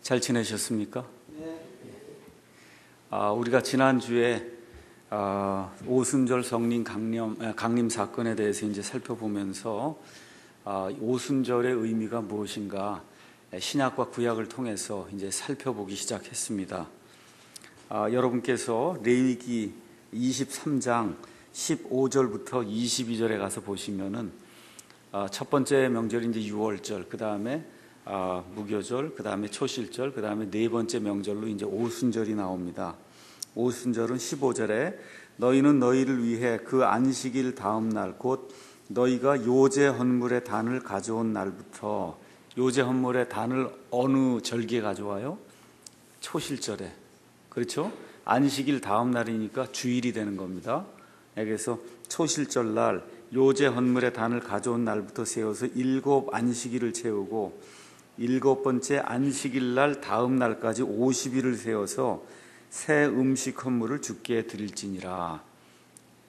잘 지내셨습니까? 우리가 지난주에 오순절 성령 강림 사건에 대해서 이제 살펴보면서 오순절의 의미가 무엇인가 신약과 구약을 통해서 이제 살펴보기 시작했습니다. 여러분께서 레위기 23장 15절부터 22절에 가서 보시면은 첫 번째 명절이 이제 유월절, 그 다음에 무교절, 그 다음에 초실절, 그 다음에 네 번째 명절로 이제 오순절이 나옵니다. 오순절은 15절에 너희는 너희를 위해 그 안식일 다음 날 곧 너희가 요제 헌물의 단을 가져온 날부터, 요제 헌물의 단을 어느 절기에 가져와요? 초실절에. 그렇죠? 안식일 다음 날이니까 주일이 되는 겁니다. 그래서 초실절 날 요제 헌물의 단을 가져온 날부터 세워서 7 안식일을 채우고 7번째 안식일 날 다음 날까지 50일을 세워서 새 음식 헌물을 주께 드릴지니라.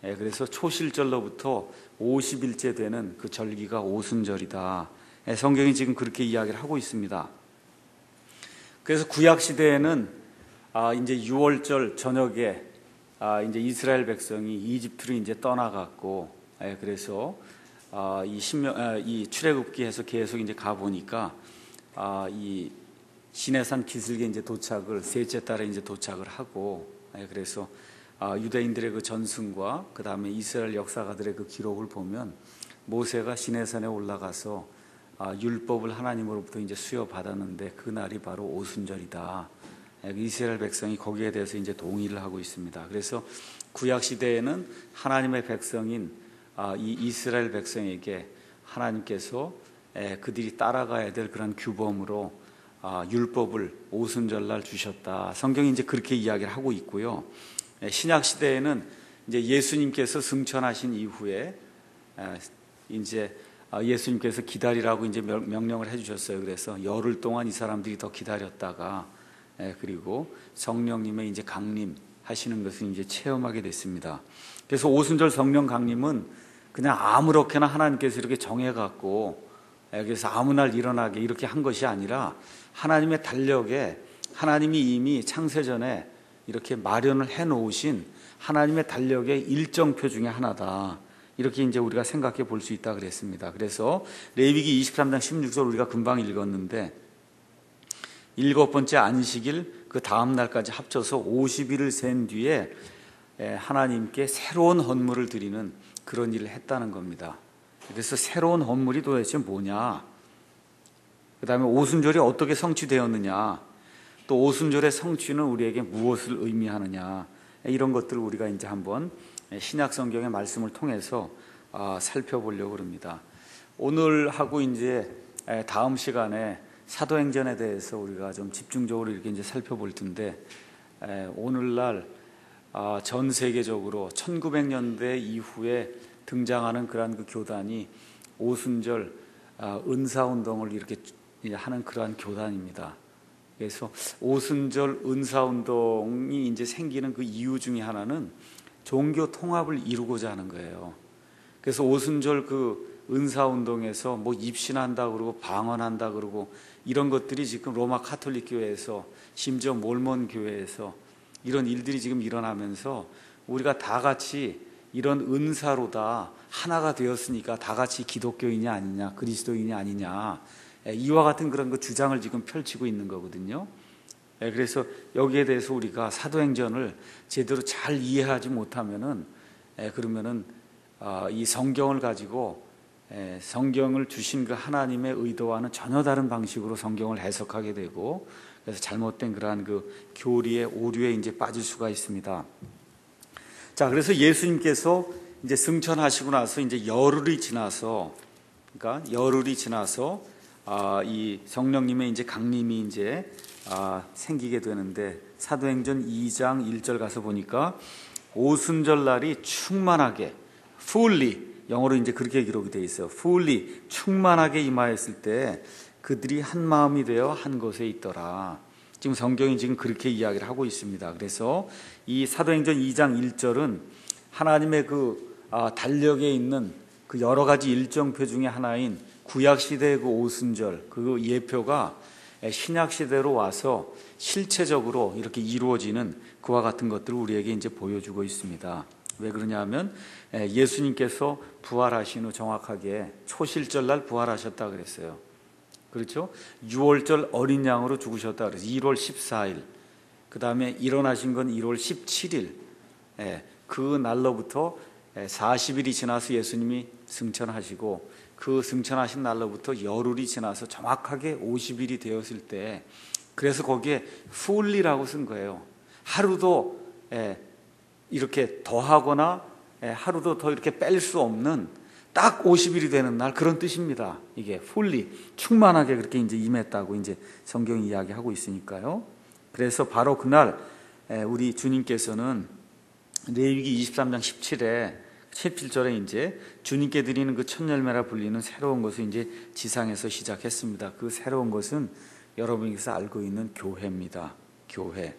그래서 초실절로부터 50일째 되는 그 절기가 오순절이다. 성경이 지금 그렇게 이야기를 하고 있습니다. 그래서 구약 시대에는 이제 유월절 저녁에 이제 이스라엘 백성이 이집트로 이제 떠나갔고, 그래서 이 출애굽기에서 계속 이제 가 보니까 이 시내산 기슭에 이제 도착을 셋째 달에 이제 도착을 하고, 그래서 유대인들의 그 전승과 그 다음에 이스라엘 역사가들의 그 기록을 보면 모세가 시내산에 올라가서 율법을 하나님으로부터 이제 수여받았는데 그 날이 바로 오순절이다. 이스라엘 백성이 거기에 대해서 이제 동의를 하고 있습니다. 그래서 구약 시대에는 하나님의 백성인 이 이스라엘 백성에게 하나님께서 그들이 따라가야 될 그런 규범으로 율법을 오순절날 주셨다. 성경이 이제 그렇게 이야기를 하고 있고요. 신약 시대에는 이제 예수님께서 승천하신 이후에 이제 예수님께서 기다리라고 이제 명령을 해주셨어요. 그래서 열흘 동안 이 사람들이 더 기다렸다가 그리고 성령님의 이제 강림하시는 것을 이제 체험하게 됐습니다. 그래서 오순절 성령 강림은 그냥 아무렇게나 하나님께서 이렇게 정해갖고 그래서 아무 날 일어나게 이렇게 한 것이 아니라 하나님의 달력에 하나님이 이미 창세전에 이렇게 마련을 해놓으신 하나님의 달력의 일정표 중에 하나다. 이렇게 이제 우리가 생각해 볼 수 있다 그랬습니다. 그래서 레위기 23장 16절 우리가 금방 읽었는데 7번째 안식일 그 다음 날까지 합쳐서 50일을 센 뒤에 하나님께 새로운 헌물을 드리는 그런 일을 했다는 겁니다. 그래서 새로운 헌물이 도대체 뭐냐? 그 다음에 오순절이 어떻게 성취되었느냐? 또 오순절의 성취는 우리에게 무엇을 의미하느냐? 이런 것들을 우리가 이제 한번 신약 성경의 말씀을 통해서 살펴보려고 합니다. 오늘 하고 이제 다음 시간에 사도행전에 대해서 우리가 좀 집중적으로 이렇게 이제 살펴볼 텐데, 오늘날 전 세계적으로 1900년대 이후에 등장하는 그러한 그 교단이 오순절 은사운동을 이렇게 하는 그러한 교단입니다. 그래서 오순절 은사운동이 이제 생기는 그 이유 중에 하나는 종교 통합을 이루고자 하는 거예요. 그래서 오순절 그 은사운동에서 뭐 입신한다 그러고 방언한다 그러고 이런 것들이 지금 로마 카톨릭 교회에서 심지어 몰몬 교회에서 이런 일들이 지금 일어나면서 우리가 다 같이 이런 은사로다 하나가 되었으니까 다 같이 기독교인이 아니냐 그리스도인이 아니냐 이와 같은 그런 그 주장을 지금 펼치고 있는 거거든요. 그래서 여기에 대해서 우리가 사도행전을 제대로 잘 이해하지 못하면은 그러면은 이 성경을 가지고 성경을 주신 그 하나님의 의도와는 전혀 다른 방식으로 성경을 해석하게 되고 그래서 잘못된 그러한 그 교리의 오류에 이제 빠질 수가 있습니다. 자, 그래서 예수님께서 이제 승천하시고 나서 이제 열흘이 지나서, 그러니까 열흘이 지나서 이 성령님의 이제 강림이 이제 생기게 되는데 사도행전 2장 1절 가서 보니까 오순절 날이 충만하게 fully 영어로 이제 그렇게 기록이 되어 있어요. fully 충만하게 임하였을 때 그들이 한 마음이 되어 한 곳에 있더라. 지금 성경이 지금 그렇게 이야기를 하고 있습니다. 그래서 이 사도행전 2장 1절은 하나님의 그 달력에 있는 그 여러 가지 일정표 중에 하나인 구약 시대의 그 오순절 그 예표가 신약 시대로 와서 실체적으로 이렇게 이루어지는 그와 같은 것들을 우리에게 이제 보여주고 있습니다. 왜 그러냐면 예수님께서 부활하신 후 정확하게 초실절날 부활하셨다 그랬어요. 그렇죠? 6월절 어린 양으로 죽으셨다 그래서 1월 14일, 그 다음에 일어나신 건 1월 17일, 그 날로부터 40일이 지나서 예수님이 승천하시고 그 승천하신 날로부터 열흘이 지나서 정확하게 50일이 되었을 때, 그래서 거기에 fully라고 쓴 거예요. 하루도 이렇게 더하거나 하루도 더 이렇게 뺄 수 없는 딱 50일이 되는 날, 그런 뜻입니다. 이게 fully, 충만하게 그렇게 이제 임했다고 이제 성경이 이야기하고 있으니까요. 그래서 바로 그날 우리 주님께서는 레위기 23장 17절에 이제 주님께 드리는 그 첫 열매라 불리는 새로운 것을 이제 지상에서 시작했습니다. 그 새로운 것은 여러분께서 알고 있는 교회입니다. 교회.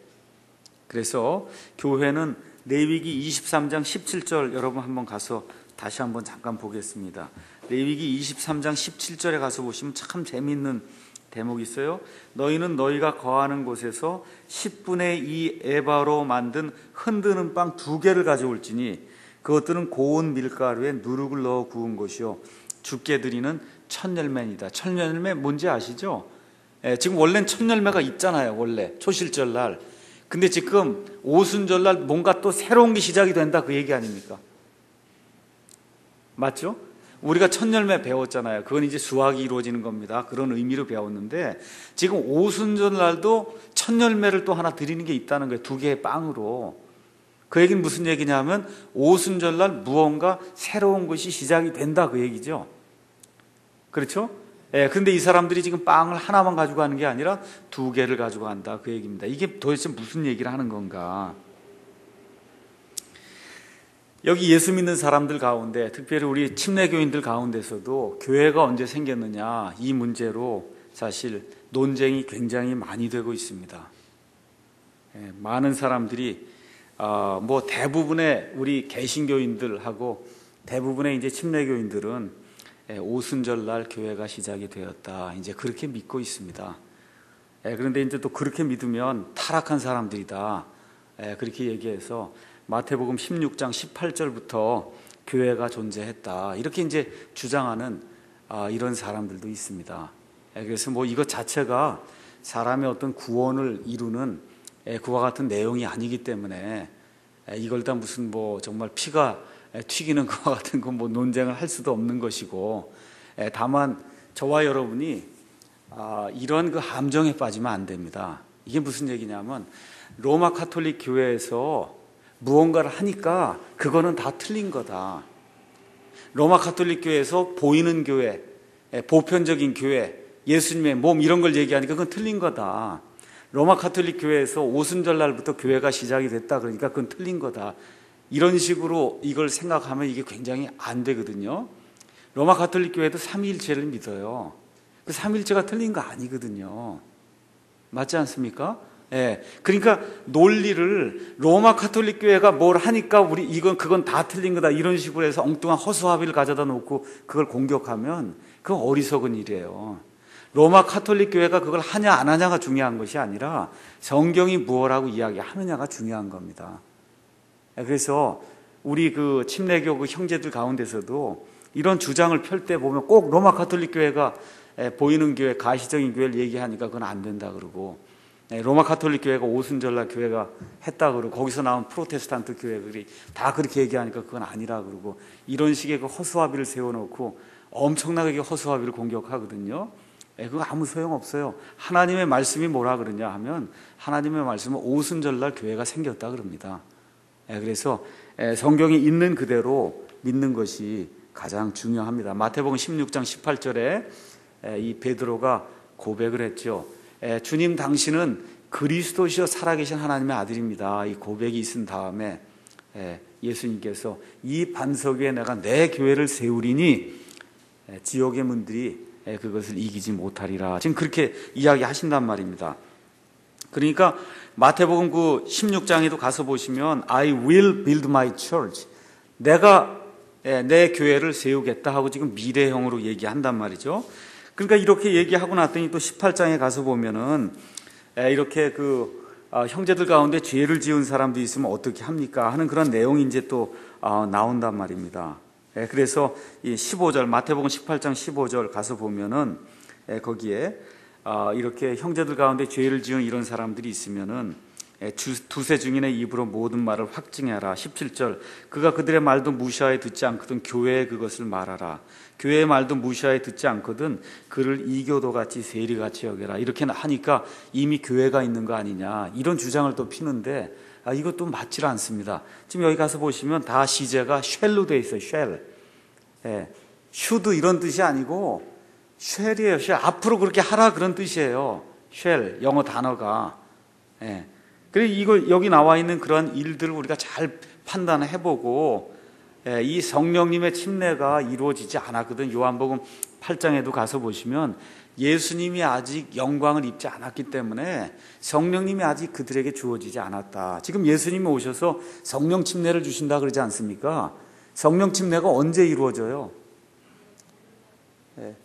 그래서 교회는 레위기 23장 17절 여러분 한번 가서 다시 한번 잠깐 보겠습니다. 레위기 23장 17절에 가서 보시면 참 재미있는 대목이 있어요. 너희는 너희가 거하는 곳에서 10분의 2 에바로 만든 흔드는 빵 2개를 가져올지니 그것들은 고운 밀가루에 누룩을 넣어 구운 것이요 주께 드리는 첫 열매이다. 첫 열매 뭔지 아시죠? 지금 원래는 첫 열매가 있잖아요. 원래 초실절날. 근데 지금 오순절날 뭔가 또 새로운 게 시작이 된다, 그 얘기 아닙니까? 맞죠? 우리가 첫 열매 배웠잖아요. 그건 이제 수확이 이루어지는 겁니다. 그런 의미로 배웠는데 지금 오순절날도 첫 열매를 또 하나 드리는 게 있다는 거예요. 2개의 빵으로. 그 얘기는 무슨 얘기냐면 오순절날 무언가 새로운 것이 시작이 된다, 그 얘기죠. 그렇죠? 근데 이 사람들이 지금 빵을 하나만 가지고 가는 게 아니라 2개를 가지고 간다, 그 얘기입니다. 이게 도대체 무슨 얘기를 하는 건가? 여기 예수 믿는 사람들 가운데, 특별히 우리 침례교인들 가운데서도 교회가 언제 생겼느냐, 이 문제로 사실 논쟁이 굉장히 많이 되고 있습니다. 많은 사람들이 뭐 대부분의 우리 개신교인들하고 대부분의 이제 침례교인들은 오순절날 교회가 시작이 되었다, 이제 그렇게 믿고 있습니다. 그런데 이제 또 그렇게 믿으면 타락한 사람들이다, 그렇게 얘기해서 마태복음 16장 18절부터 교회가 존재했다, 이렇게 이제 주장하는 이런 사람들도 있습니다. 그래서 뭐 이것 자체가 사람의 어떤 구원을 이루는 그와 같은 내용이 아니기 때문에 이걸 다 무슨 뭐 정말 피가 튀기는 것과 같은 거 뭐 논쟁을 할 수도 없는 것이고, 다만 저와 여러분이 이런 그 함정에 빠지면 안 됩니다. 이게 무슨 얘기냐면 로마 가톨릭 교회에서 무언가를 하니까 그거는 다 틀린 거다. 로마 가톨릭 교회에서 보이는 교회, 보편적인 교회, 예수님의 몸 이런 걸 얘기하니까 그건 틀린 거다. 로마 가톨릭 교회에서 오순절날부터 교회가 시작이 됐다, 그러니까 그건 틀린 거다. 이런 식으로 이걸 생각하면 이게 굉장히 안 되거든요. 로마 가톨릭 교회도 삼위일체를 믿어요. 그 삼위일체가 틀린 거 아니거든요. 맞지 않습니까? 그러니까 논리를 로마 가톨릭 교회가 뭘 하니까 그건 다 틀린 거다, 이런 식으로 해서 엉뚱한 허수아비를 가져다 놓고 그걸 공격하면 그건 어리석은 일이에요. 로마 가톨릭 교회가 그걸 하냐 안 하냐가 중요한 것이 아니라 성경이 무엇라고 이야기하느냐가 중요한 겁니다. 그래서 우리 그 침례교 그 형제들 가운데서도 이런 주장을 펼 때 보면 꼭 로마 가톨릭 교회가 보이는 교회, 가시적인 교회를 얘기하니까 그건 안 된다 그러고, 로마 가톨릭 교회가 오순절날 교회가 했다 그러고, 거기서 나온 프로테스탄트 교회들이 다 그렇게 얘기하니까 그건 아니라 그러고, 이런 식의 그 허수아비를 세워놓고 엄청나게 허수아비를 공격하거든요. 그거 아무 소용없어요. 하나님의 말씀이 뭐라 그러냐 하면 하나님의 말씀은 오순절날 교회가 생겼다 그럽니다. 그래서 성경이 있는 그대로 믿는 것이 가장 중요합니다. 마태복음 16장 18절에 이 베드로가 고백을 했죠. 주님, 당신은 그리스도시요 살아계신 하나님의 아들입니다. 이 고백이 있은 다음에 예수님께서 이 반석 위에 내가 내 교회를 세우리니 지옥의 문들이 그것을 이기지 못하리라. 지금 그렇게 이야기하신단 말입니다. 그러니까 마태복음 그 16장에도 가서 보시면 I will build my church, 내가 내 교회를 세우겠다 하고 지금 미래형으로 얘기한단 말이죠. 그러니까 이렇게 얘기하고 났더니 또 18장에 가서 보면은 이렇게 형제들 가운데 죄를 지은 사람도 있으면 어떻게 합니까? 하는 그런 내용이 이제 또 나온단 말입니다. 그래서 이 15절, 마태복음 18장 15절 가서 보면은 거기에 이렇게 형제들 가운데 죄를 지은 이런 사람들이 있으면은 두세 증인의 입으로 모든 말을 확증해라. 17절, 그가 그들의 말도 무시하여 듣지 않거든 교회에 그것을 말하라. 교회의 말도 무시하여 듣지 않거든 그를 이교도같이 세리같이 여겨라. 이렇게 하니까 이미 교회가 있는 거 아니냐, 이런 주장을 또 피는데 이것도 맞지 않습니다. 지금 여기 가서 보시면 다 시제가 쉘로 되어 있어요. 쉘. 슈드 이런 뜻이 아니고 쉘이에요. 쉘. 앞으로 그렇게 하라 그런 뜻이에요. 쉘, 영어 단어가. 그래서 이거 여기 나와 있는 그런 일들을 우리가 잘 판단해보고, 이 성령님의 침례가 이루어지지 않았거든. 요한복음 8장에도 가서 보시면 예수님이 아직 영광을 입지 않았기 때문에 성령님이 아직 그들에게 주어지지 않았다. 지금 예수님이 오셔서 성령 침례를 주신다 그러지 않습니까? 성령 침례가 언제 이루어져요?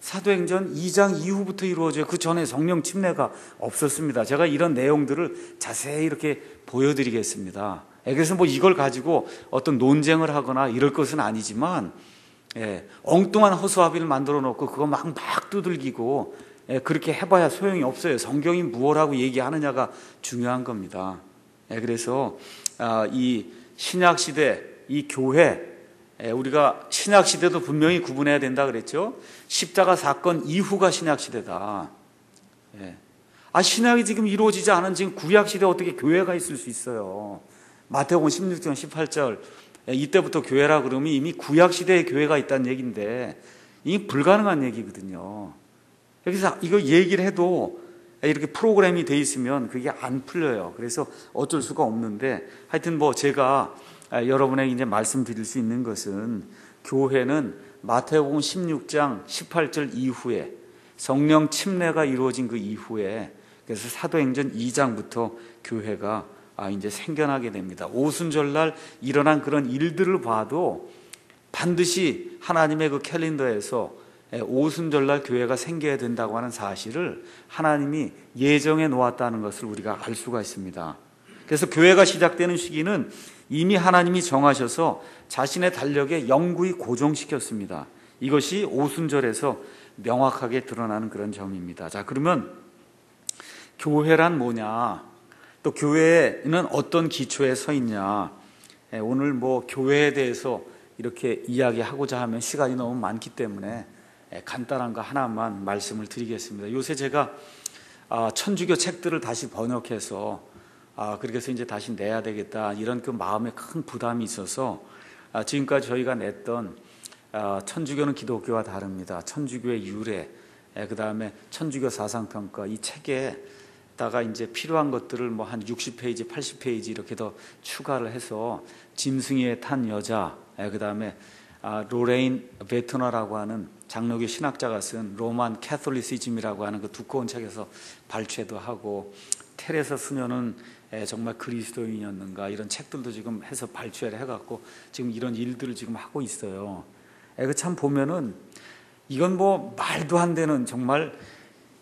사도행전 2장 이후부터 이루어져요. 그 전에 성령 침례가 없었습니다. 제가 이런 내용들을 자세히 이렇게 보여드리겠습니다. 그래서 뭐 이걸 가지고 어떤 논쟁을 하거나 이럴 것은 아니지만, 엉뚱한 허수아비를 만들어 놓고 그거 막 두들기고 그렇게 해봐야 소용이 없어요. 성경이 무엇라고 얘기하느냐가 중요한 겁니다. 그래서 이 신약시대, 이 교회, 우리가 신약시대도 분명히 구분해야 된다 그랬죠. 십자가 사건 이후가 신약시대다. 신약이 지금 이루어지지 않은 지금 구약시대에 어떻게 교회가 있을 수 있어요? 마태복음 16장 18절, 이때부터 교회라 그러면 이미 구약시대에 교회가 있다는 얘기인데 이게 불가능한 얘기거든요. 여기서 이거 얘기를 해도 이렇게 프로그램이 돼 있으면 그게 안 풀려요. 그래서 어쩔 수가 없는데, 하여튼 뭐 제가 여러분에게 이제 말씀드릴 수 있는 것은, 교회는 마태복음 16장 18절 이후에 성령 침례가 이루어진 그 이후에, 그래서 사도행전 2장부터 교회가 이제 생겨나게 됩니다. 오순절날 일어난 그런 일들을 봐도 반드시 하나님의 그 캘린더에서 오순절날 교회가 생겨야 된다고 하는 사실을 하나님이 예정해 놓았다는 것을 우리가 알 수가 있습니다. 그래서 교회가 시작되는 시기는 이미 하나님이 정하셔서 자신의 달력에 영구히 고정시켰습니다. 이것이 오순절에서 명확하게 드러나는 그런 점입니다. 자, 그러면 교회란 뭐냐? 또 교회는 어떤 기초에 서 있냐? 오늘 뭐 교회에 대해서 이렇게 이야기하고자 하면 시간이 너무 많기 때문에 간단한 거 하나만 말씀을 드리겠습니다. 요새 제가 천주교 책들을 다시 번역해서 그렇게 해서 이제 다시 내야 되겠다, 이런 그 마음에 큰 부담이 있어서 지금까지 저희가 냈던 천주교는 기독교와 다릅니다, 천주교의 유래, 그 다음에 천주교 사상평가, 이 책에다가 이제 필요한 것들을 뭐 한 60페이지, 80페이지 이렇게 더 추가를 해서 짐승이에 탄 여자, 그 다음에 로레인 베트너라고 하는 장로교 신학자가 쓴 로만 캐톨리시즘이라고 하는 그 두꺼운 책에서 발췌도 하고, 테레사 수녀는 정말 그리스도인이었는가, 이런 책들도 지금 해서 발췌를 해갖고 지금 이런 일들을 지금 하고 있어요. 그 참 보면은 이건 뭐 말도 안 되는, 정말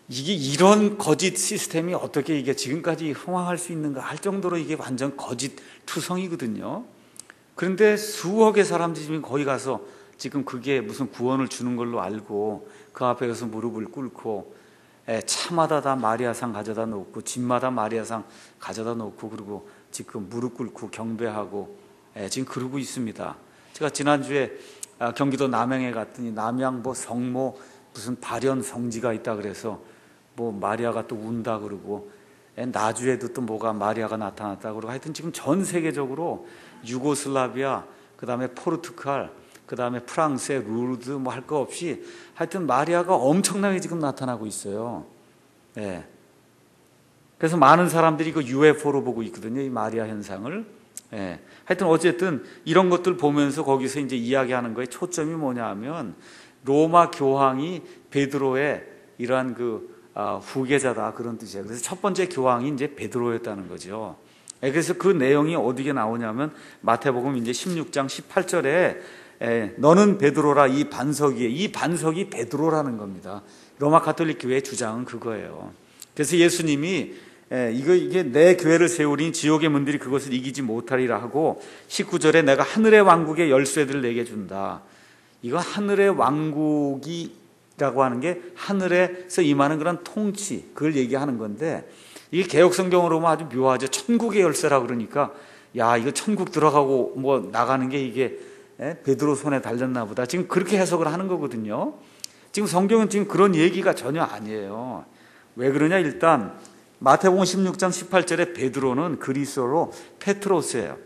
이게 이런 거짓 시스템이 어떻게 이게 지금까지 흥황할 수 있는가 할 정도로 이게 완전 거짓 투성이거든요. 그런데 수억의 사람들이 지금 거기 가서 지금 그게 무슨 구원을 주는 걸로 알고 그 앞에 가서 무릎을 꿇고, 차마다 다 마리아상 가져다 놓고 집마다 마리아상 가져다 놓고, 그리고 지금 무릎 꿇고 경배하고 지금 그러고 있습니다. 제가 지난주에 경기도 남양에 갔더니 남양 뭐 성모 무슨 발현 성지가 있다 그래서 뭐 마리아가 또 운다 그러고, 나주에도 또 뭐가 마리아가 나타났다 그러고, 하여튼 지금 전 세계적으로 유고슬라비아, 그 다음에 포르투갈, 그 다음에 프랑스의 루르드 뭐 할 거 없이 하여튼 마리아가 엄청나게 지금 나타나고 있어요. 그래서 많은 사람들이 그 UFO로 보고 있거든요, 이 마리아 현상을. 하여튼 어쨌든 이런 것들 보면서 거기서 이제 이야기하는 거에 초점이 뭐냐 하면, 로마 교황이 베드로의 이러한 그 후계자다, 그런 뜻이에요. 그래서 첫 번째 교황이 이제 베드로였다는 거죠. 그래서 그 내용이 어디에 나오냐면 마태복음 이제 16장 18절에 너는 베드로라 이 반석 위에, 이 반석이 베드로라는 겁니다. 로마 가톨릭 교회의 주장은 그거예요. 그래서 예수님이 이게 내 교회를 세우리니 지옥의 문들이 그것을 이기지 못하리라 하고 19절에 내가 하늘의 왕국의 열쇠들을 내게 준다. 이거 하늘의 왕국이라고 하는 게 하늘에서 임하는 그런 통치, 그걸 얘기하는 건데, 이게 개혁성경으로 보면 아주 묘하죠. 천국의 열쇠라 그러니까 야, 이거 천국 들어가고 뭐 나가는 게 이게 베드로 손에 달렸나 보다. 지금 그렇게 해석을 하는 거거든요. 지금 성경은 지금 그런 얘기가 전혀 아니에요. 왜 그러냐? 일단 마태복음 16장 18절에 베드로는 그리스어로 페트로스예요.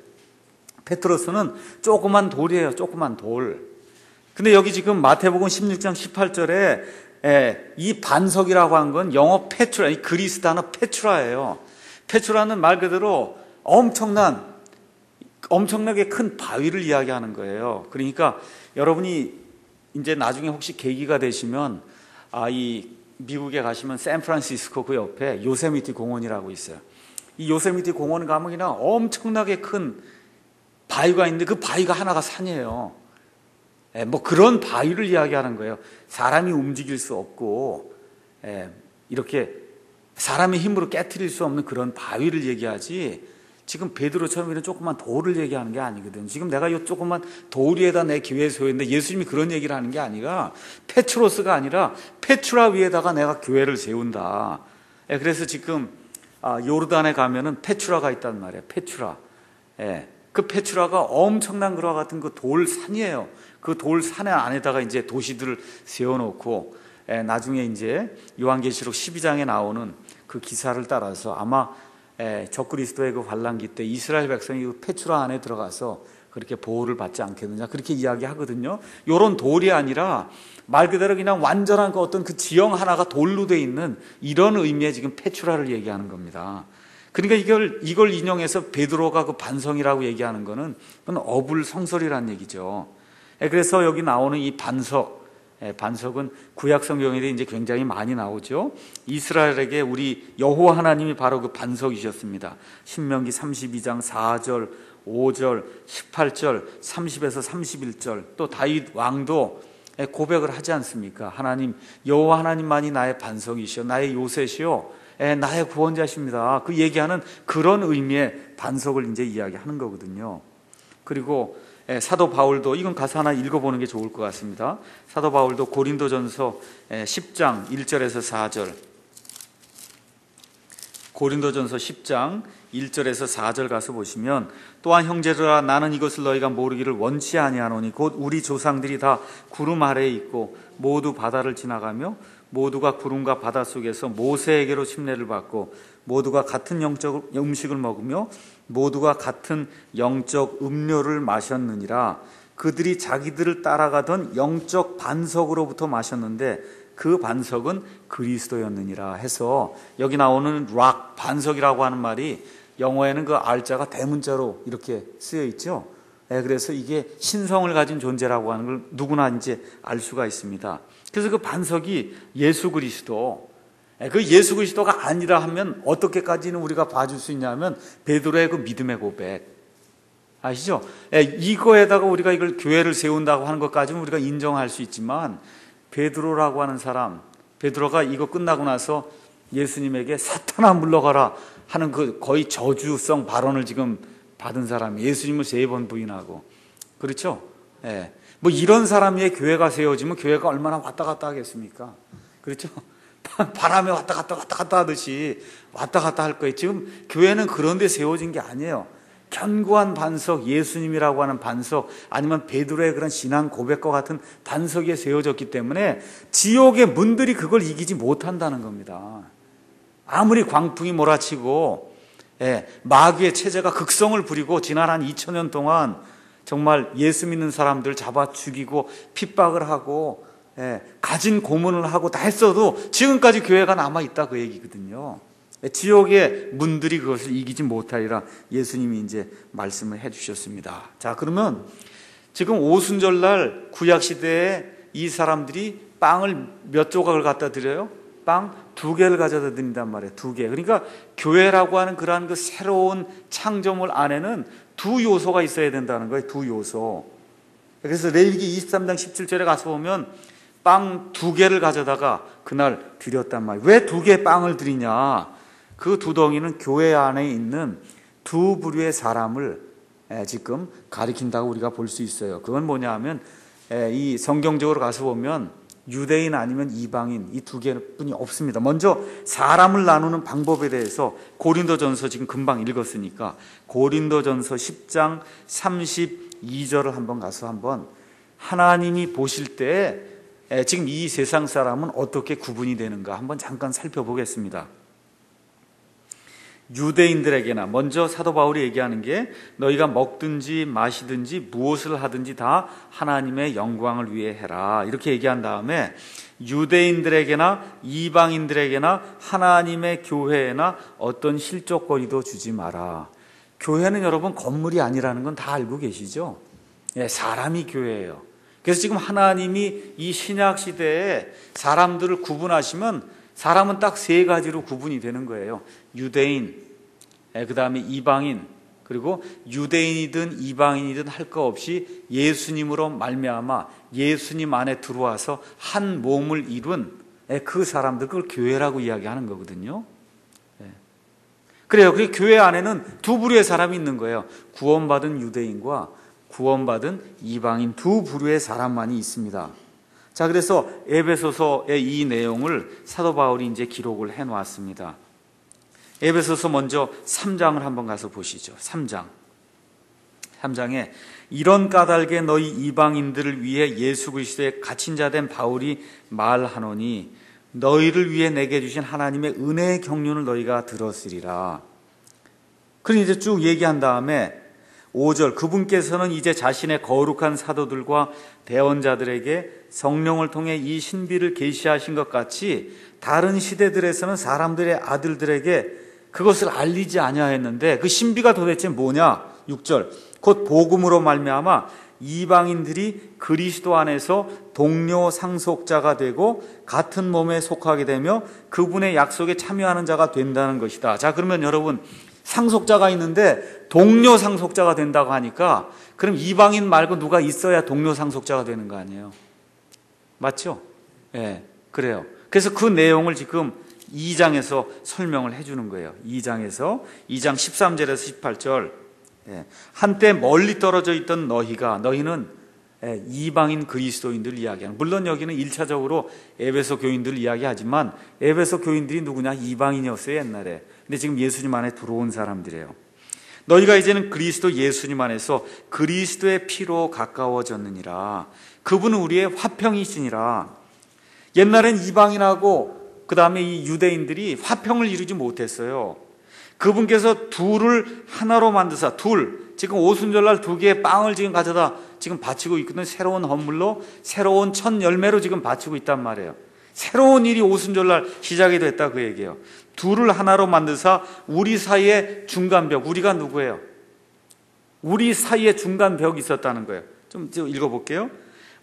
페트로스는 조그만 돌이에요. 조그만 돌. 근데 여기 지금 마태복음 16장 18절에 이 반석이라고 한 건 영어 페트라, 이 그리스 단어 페트라예요. 페트라는 말 그대로 엄청나게 큰 바위를 이야기하는 거예요. 그러니까 여러분이 이제 나중에 혹시 계기가 되시면 이 미국에 가시면 샌프란시스코 그 옆에 요세미티 공원이라고 있어요. 이 요세미티 공원 가면 그냥 엄청나게 큰 바위가 있는데 그 바위가 하나가 산이에요. 뭐 그런 바위를 이야기하는 거예요. 사람이 움직일 수 없고 이렇게 사람의 힘으로 깨트릴 수 없는 그런 바위를 얘기하지, 지금 베드로처럼 이런 조그만 돌을 얘기하는 게 아니거든. 지금 내가 이 조그만 돌 위에다 내 교회 세우는데 예수님이 그런 얘기를 하는 게 아니라 페트로스가 아니라 페트라 위에다가 내가 교회를 세운다. 그래서 지금 요르단에 가면은 페트라가 있단 말이에요. 페트라. 그 페트라가 엄청난 그와 같은 그 돌산이에요. 그 돌산 안에다가 이제 도시들을 세워놓고 나중에 이제 요한계시록 12장에 나오는 그 기사를 따라서 아마 적그리스도의 그 환란기 때 이스라엘 백성이 그 페트라 안에 들어가서 그렇게 보호를 받지 않겠느냐 그렇게 이야기하거든요. 이런 돌이 아니라 말 그대로 그냥 완전한 그 어떤 그 지형 하나가 돌로 돼 있는 이런 의미의 지금 페트라를 얘기하는 겁니다. 그러니까 이걸 인용해서 베드로가 그 반성이라고 얘기하는 거는 그건 어불성설이라는 얘기죠. 그래서 여기 나오는 이 반석은 구약 성경에 이제 굉장히 많이 나오죠. 이스라엘에게 우리 여호와 하나님이 바로 그 반석이셨습니다. 신명기 32장 4절, 5절, 18절, 30에서 31절, 또 다윗 왕도 고백을 하지 않습니까? 하나님, 여호와 하나님만이 나의 반석이시오, 나의 요새시오, 나의 구원자십니다. 그 얘기하는 그런 의미의 반석을 이제 이야기하는 거거든요. 그리고 사도 바울도, 이건 가사 하나 읽어보는 게 좋을 것 같습니다. 사도 바울도 고린도전서 10장 1절에서 4절, 고린도전서 10장 1절에서 4절 가서 보시면, 또한 형제들아 나는 이것을 너희가 모르기를 원치 아니하노니 곧 우리 조상들이 다 구름 아래에 있고 모두 바다를 지나가며 모두가 구름과 바다 속에서 모세에게로 침례를 받고 모두가 같은 영적 음식을 먹으며 모두가 같은 영적 음료를 마셨느니라. 그들이 자기들을 따라가던 영적 반석으로부터 마셨는데 그 반석은 그리스도였느니라 해서, 여기 나오는 락, 반석이라고 하는 말이 영어에는 그 R자가 대문자로 이렇게 쓰여 있죠. 그래서 이게 신성을 가진 존재라고 하는 걸 누구나 이제 알 수가 있습니다. 그래서 그 반석이 예수 그리스도, 그 예수 그리스도가 아니라 하면 어떻게까지는 우리가 봐줄 수 있냐면 베드로의 그 믿음의 고백 아시죠? 이거에다가 우리가 이걸 교회를 세운다고 하는 것까지는 우리가 인정할 수 있지만, 베드로라고 하는 사람, 베드로가 이거 끝나고 나서 예수님에게 사탄아 물러가라 하는 그 거의 저주성 발언을 지금 받은 사람이, 예수님을 3번 부인하고, 그렇죠? 뭐 이런 사람의 교회가 세워지면 교회가 얼마나 왔다 갔다 하겠습니까? 그렇죠? 바람에 왔다 갔다 하듯이 왔다 갔다 할 거예요. 지금 교회는 그런 데 세워진 게 아니에요. 견고한 반석, 예수님이라고 하는 반석, 아니면 베드로의 그런 신앙 고백과 같은 반석에 세워졌기 때문에 지옥의 문들이 그걸 이기지 못한다는 겁니다. 아무리 광풍이 몰아치고 마귀의 체제가 극성을 부리고 지난 한 2000년 동안 정말 예수 믿는 사람들 잡아 죽이고 핍박을 하고 가진 고문을 하고 다 했어도 지금까지 교회가 남아있다, 그 얘기거든요. 지옥의 문들이 그것을 이기지 못하리라 예수님이 이제 말씀을 해주셨습니다. 자, 그러면 지금 오순절날 구약시대에 이 사람들이 빵을 몇 조각을 갖다 드려요? 빵 2개를 가져다 드린단 말이에요. 2개. 그러니까 교회라고 하는 그러한 그 새로운 창조물 안에는 2 요소가 있어야 된다는 거예요. 2 요소. 그래서 레위기 23장 17절에 가서 보면 빵 2개를 가져다가 그날 드렸단 말이에요. 왜 2개의 빵을 드리냐? 그 두 덩이는 교회 안에 있는 두 부류의 사람을 지금 가리킨다고 우리가 볼 수 있어요. 그건 뭐냐 하면 이 성경적으로 가서 보면 유대인 아니면 이방인 이 2개뿐이 없습니다. 먼저 사람을 나누는 방법에 대해서 고린도전서 지금 금방 읽었으니까 고린도전서 10장 32절을 한번 가서 한번 하나님이 보실 때 지금 이 세상 사람은 어떻게 구분이 되는가 한번 잠깐 살펴보겠습니다. 유대인들에게나 먼저 사도 바울이 얘기하는 게 너희가 먹든지 마시든지 무엇을 하든지 다 하나님의 영광을 위해 해라 이렇게 얘기한 다음에 유대인들에게나 이방인들에게나 하나님의 교회에나 어떤 실족거리도 주지 마라. 교회는 여러분 건물이 아니라는 건 다 알고 계시죠? 사람이 교회예요. 그래서 지금 하나님이 이 신약 시대에 사람들을 구분하시면 사람은 딱 3가지로 구분이 되는 거예요. 유대인, 그 다음에 이방인, 그리고 유대인이든 이방인이든 할 거 없이 예수님으로 말미암아 예수님 안에 들어와서 한 몸을 이룬 그 사람들, 그걸 교회라고 이야기하는 거거든요. 그래요. 그 교회 안에는 두 부류의 사람이 있는 거예요. 구원받은 유대인과 구원받은 이방인 두 부류의 사람만이 있습니다. 자, 그래서 에베소서의 이 내용을 사도 바울이 이제 기록을 해 놓았습니다. 에베소서 먼저 3장을 한번 가서 보시죠. 3장에 이런 까닭에 너희 이방인들을 위해 예수 그리스도의 갇힌 자 된 바울이 말하노니 너희를 위해 내게 주신 하나님의 은혜의 경륜을 너희가 들었으리라. 그러니 이제 쭉 얘기한 다음에 5절 그분께서는 이제 자신의 거룩한 사도들과 대언자들에게 성령을 통해 이 신비를 계시하신 것 같이 다른 시대들에서는 사람들의 아들들에게 그것을 알리지 아니하였는데 그 신비가 도대체 뭐냐? 6절 곧 복음으로 말미암아 이방인들이 그리스도 안에서 동료 상속자가 되고 같은 몸에 속하게 되며 그분의 약속에 참여하는 자가 된다는 것이다. 자, 그러면 여러분 상속자가 있는데 동료 상속자가 된다고 하니까 그럼 이방인 말고 누가 있어야 동료 상속자가 되는 거 아니에요? 맞죠? 그래요. 그래서 그 내용을 지금 2장에서 설명을 해주는 거예요. 2장 13절에서 18절 한때 멀리 떨어져 있던 너희는 이방인 그리스도인들 이야기하는, 물론 여기는 1차적으로 에베소 교인들 이야기하지만 에베소 교인들이 누구냐? 이방인이었어요 옛날에. 근데 지금 예수님 안에 들어온 사람들이에요. 너희가 이제는 그리스도 예수님 안에서 그리스도의 피로 가까워졌느니라. 그분은 우리의 화평이시니라. 옛날엔 이방인하고 그 다음에 이 유대인들이 화평을 이루지 못했어요. 그분께서 둘을 하나로 만드사, 지금 오순절날 2개의 빵을 지금 가져다 지금 바치고 있거든요. 새로운 헌물로 새로운 첫 열매로 지금 바치고 있단 말이에요. 새로운 일이 오순절날 시작이 됐다 그 얘기예요. 둘을 하나로 만드사 우리 사이에 중간벽, 우리가 누구예요? 우리 사이에 중간벽이 있었다는 거예요. 좀 읽어볼게요.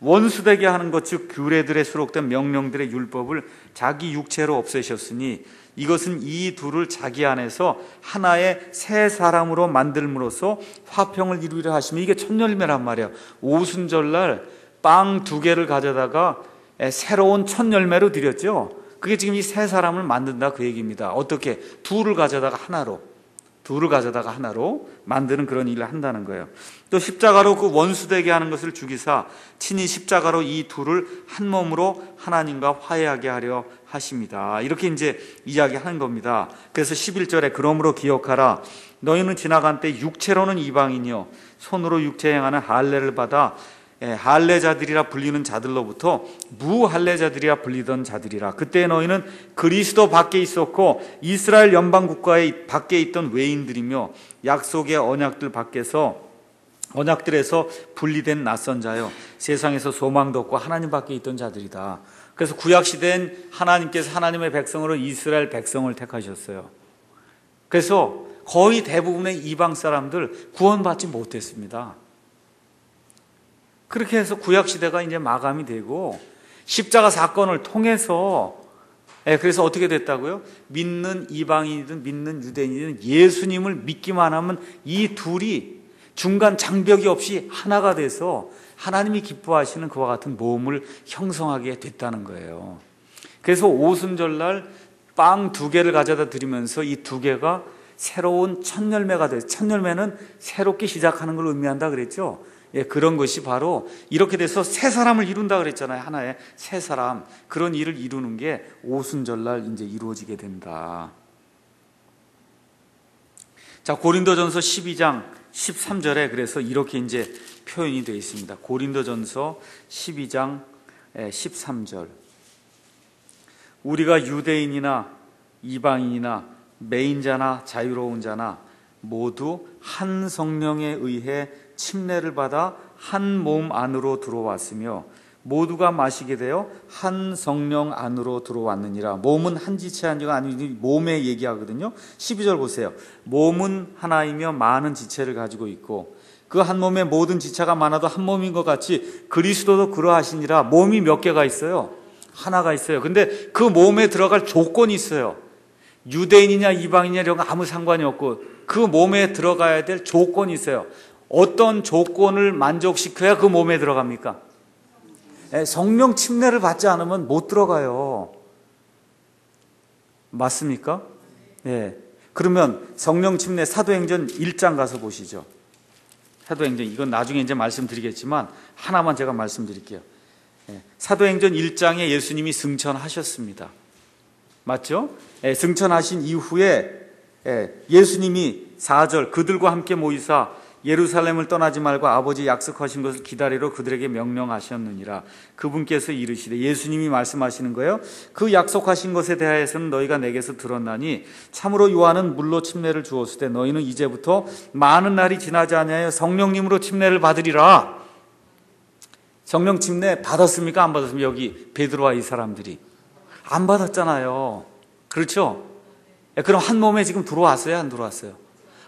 원수되게 하는 것 즉 규례들에 수록된 명령들의 율법을 자기 육체로 없애셨으니 이것은 이 둘을 자기 안에서 하나의 새 사람으로 만들므로써 화평을 이루려 하시면 이게 첫 열매란 말이에요. 오순절날 빵 2개를 가져다가 새로운 첫 열매로 드렸죠. 그게 지금 이 새 사람을 만든다 그 얘기입니다. 어떻게? 둘을 가져다가 하나로 만드는 그런 일을 한다는 거예요. 또 십자가로 그 원수되게 하는 것을 죽이사 친히 십자가로 이 둘을 한 몸으로 하나님과 화해하게 하려 하십니다. 이렇게 이제 이야기하는 겁니다. 그래서 11절에 그러므로 기억하라. 너희는 지나간 때 육체로는 이방인이요 손으로 육체 행하는 할례를 받아 할례자들이라 불리는 자들로부터 무할례자들이라 불리던 자들이라. 그때 너희는 그리스도 밖에 있었고 이스라엘 연방 국가의 밖에 있던 외인들이며 약속의 언약들에서 분리된 낯선 자요 세상에서 소망도 없고 하나님 밖에 있던 자들이다. 그래서 구약 시대엔 하나님께서 하나님의 백성으로 이스라엘 백성을 택하셨어요. 그래서 거의 대부분의 이방 사람들 구원받지 못했습니다. 그렇게 해서 구약시대가 이제 마감이 되고 십자가 사건을 통해서 그래서 어떻게 됐다고요? 믿는 이방인이든 믿는 유대인이든 예수님을 믿기만 하면 이 둘이 중간 장벽이 없이 하나가 돼서 하나님이 기뻐하시는 그와 같은 몸을 형성하게 됐다는 거예요. 그래서 오순절날 빵 2개를 가져다 드리면서 이 2개가 새로운 첫 열매가 돼요. 첫 열매는 새롭게 시작하는 걸 의미한다 그랬죠. 예, 그런 것이 바로 이렇게 돼서 새 사람을 이룬다 그랬잖아요. 하나의 새 사람. 그런 일을 이루는 게 오순절날 이제 이루어지게 된다. 자, 고린도전서 12장 13절에 그래서 이렇게 이제 표현이 되어 있습니다. 고린도전서 12장 13절. 우리가 유대인이나 이방인이나 매인자나 자유로운 자나 모두 한 성령에 의해 침례를 받아 한 몸 안으로 들어왔으며 모두가 마시게 되어 한 성령 안으로 들어왔느니라. 몸은 한 지체 한지가 아니니 몸에 얘기하거든요. 12절 보세요. 몸은 하나이며 많은 지체를 가지고 있고 그 한 몸에 모든 지체가 많아도 한 몸인 것 같이 그리스도도 그러하시니라. 몸이 몇 개가 있어요? 하나가 있어요. 근데 그 몸에 들어갈 조건이 있어요. 유대인이냐 이방인이냐 이런 거 아무 상관이 없고 그 몸에 들어가야 될 조건이 있어요. 어떤 조건을 만족시켜야 그 몸에 들어갑니까? 성령 침례를 받지 않으면 못 들어가요. 맞습니까? 예. 그러면 성령 침례 사도행전 1장 가서 보시죠. 사도행전, 이건 나중에 이제 말씀드리겠지만 하나만 제가 말씀드릴게요. 사도행전 1장에 예수님이 승천하셨습니다. 맞죠? 승천하신 이후에 예수님이 4절 그들과 함께 모이사 예루살렘을 떠나지 말고 아버지 약속하신 것을 기다리러 그들에게 명령하셨느니라. 그분께서 이르시되, 예수님이 말씀하시는 거예요. 그 약속하신 것에 대하여서는 너희가 내게서 들었나니 참으로 요한은 물로 침례를 주었을 때 너희는 이제부터 많은 날이 지나지 아니하여 성령님으로 침례를 받으리라. 성령 침례 받았습니까? 안 받았습니까? 여기 베드로와 이 사람들이 안 받았잖아요. 그렇죠? 그럼 한 몸에 지금 들어왔어요? 안 들어왔어요?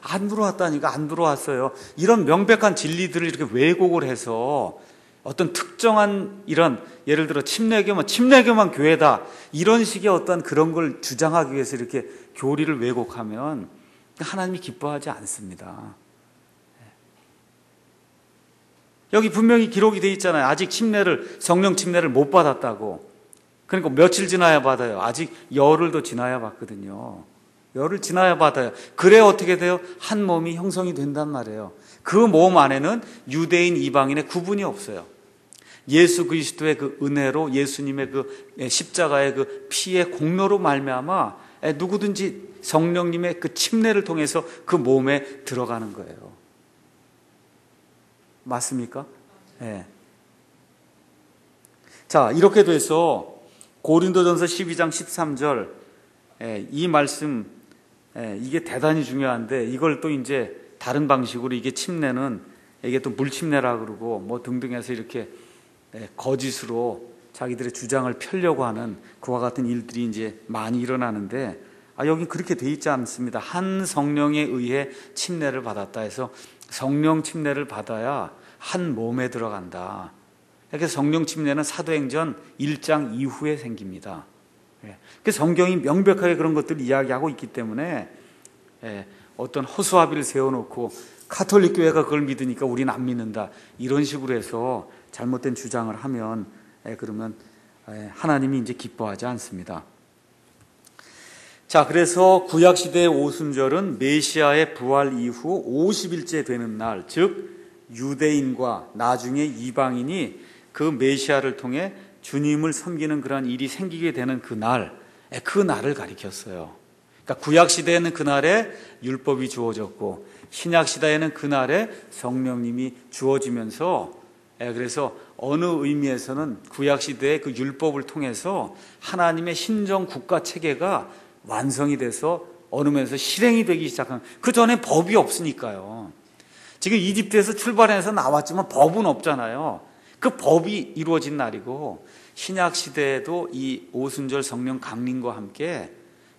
안 들어왔다니까. 안 들어왔어요. 이런 명백한 진리들을 이렇게 왜곡을 해서 어떤 특정한 이런 예를 들어 침례교만 교회다 이런 식의 어떤 그런 걸 주장하기 위해서 이렇게 교리를 왜곡하면 하나님이 기뻐하지 않습니다. 여기 분명히 기록이 돼 있잖아요. 아직 성령 침례를 못 받았다고. 그러니까 며칠 지나야 받아요. 아직 열흘도 지나야 받거든요. 열흘 지나야 받아요. 그래 어떻게 돼요? 한 몸이 형성이 된단 말이에요. 그 몸 안에는 유대인 이방인의 구분이 없어요. 예수 그리스도의 그 은혜로 예수님의 그 십자가의 그 피의 공로로 말미암아 누구든지 성령님의 그 침례를 통해서 그 몸에 들어가는 거예요. 맞습니까? 네. 자, 이렇게 돼서 고린도전서 12장 13절 이 말씀 이게 대단히 중요한데 이걸 또 이제 다른 방식으로 이게 침례는 이게 또 물침례라 그러고 뭐 등등 해서 이렇게 거짓으로 자기들의 주장을 펴려고 하는 그와 같은 일들이 이제 많이 일어나는데 여기 그렇게 돼 있지 않습니다. 한 성령에 의해 침례를 받았다 해서 성령 침례를 받아야 한 몸에 들어간다. 이렇게 성령 침례는 사도행전 1장 이후에 생깁니다. 그 성경이 명백하게 그런 것들을 이야기하고 있기 때문에 어떤 허수아비를 세워놓고 카톨릭 교회가 그걸 믿으니까 우리는 안 믿는다 이런 식으로 해서 잘못된 주장을 하면 그러면 하나님이 이제 기뻐하지 않습니다. 자, 그래서 구약시대의 오순절은 메시아의 부활 이후 50일째 되는 날, 즉 유대인과 나중에 이방인이 그 메시아를 통해 주님을 섬기는 그런 일이 생기게 되는 그 날을 가리켰어요. 그러니까 구약시대에는 그날에 율법이 주어졌고 신약시대에는 그날에 성령님이 주어지면서 그래서 어느 의미에서는 구약시대의 그 율법을 통해서 하나님의 신정 국가 체계가 완성이 돼서 어느 면에서 실행이 되기 시작한, 그 전에 법이 없으니까요. 지금 이집트에서 출발해서 나왔지만 법은 없잖아요. 그 법이 이루어진 날이고 신약 시대에도 이 오순절 성령 강림과 함께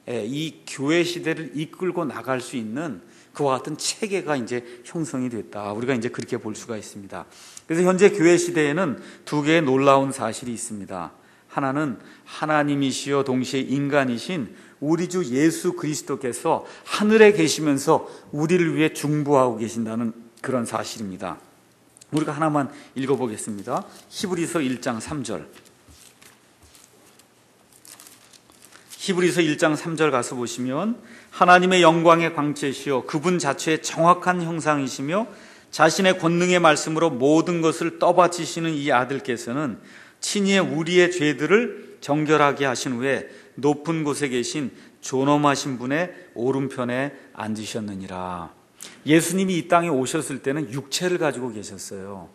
이 교회 시대를 이끌고 나갈 수 있는 그와 같은 체계가 이제 형성이 됐다. 우리가 이제 그렇게 볼 수가 있습니다. 그래서 현재 교회 시대에는 두 개의 놀라운 사실이 있습니다. 하나는 하나님이시여 동시에 인간이신 우리 주 예수 그리스도께서 하늘에 계시면서 우리를 위해 중보하고 계신다는 그런 사실입니다. 우리가 하나만 읽어보겠습니다. 히브리서 1장 3절. 히브리서 1장 3절 가서 보시면 하나님의 영광의 광채시여 그분 자체의 정확한 형상이시며 자신의 권능의 말씀으로 모든 것을 떠받치시는 이 아들께서는 친히 우리의 죄들을 정결하게 하신 후에 높은 곳에 계신 존엄하신 분의 오른편에 앉으셨느니라. 예수님이 이 땅에 오셨을 때는 육체를 가지고 계셨어요.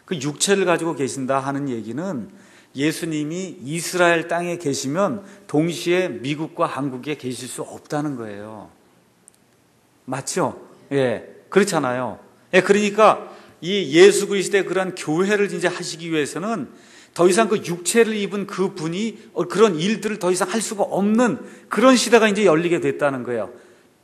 그 육체를 가지고 계신다 하는 얘기는 예수님이 이스라엘 땅에 계시면 동시에 미국과 한국에 계실 수 없다는 거예요. 맞죠? 예, 그렇잖아요. 예, 그러니까 이 예수 그리스도의 그런 교회를 이제 하시기 위해서는 더 이상 그 육체를 입은 그 분이 그런 일들을 더 이상 할 수가 없는 그런 시대가 이제 열리게 됐다는 거예요.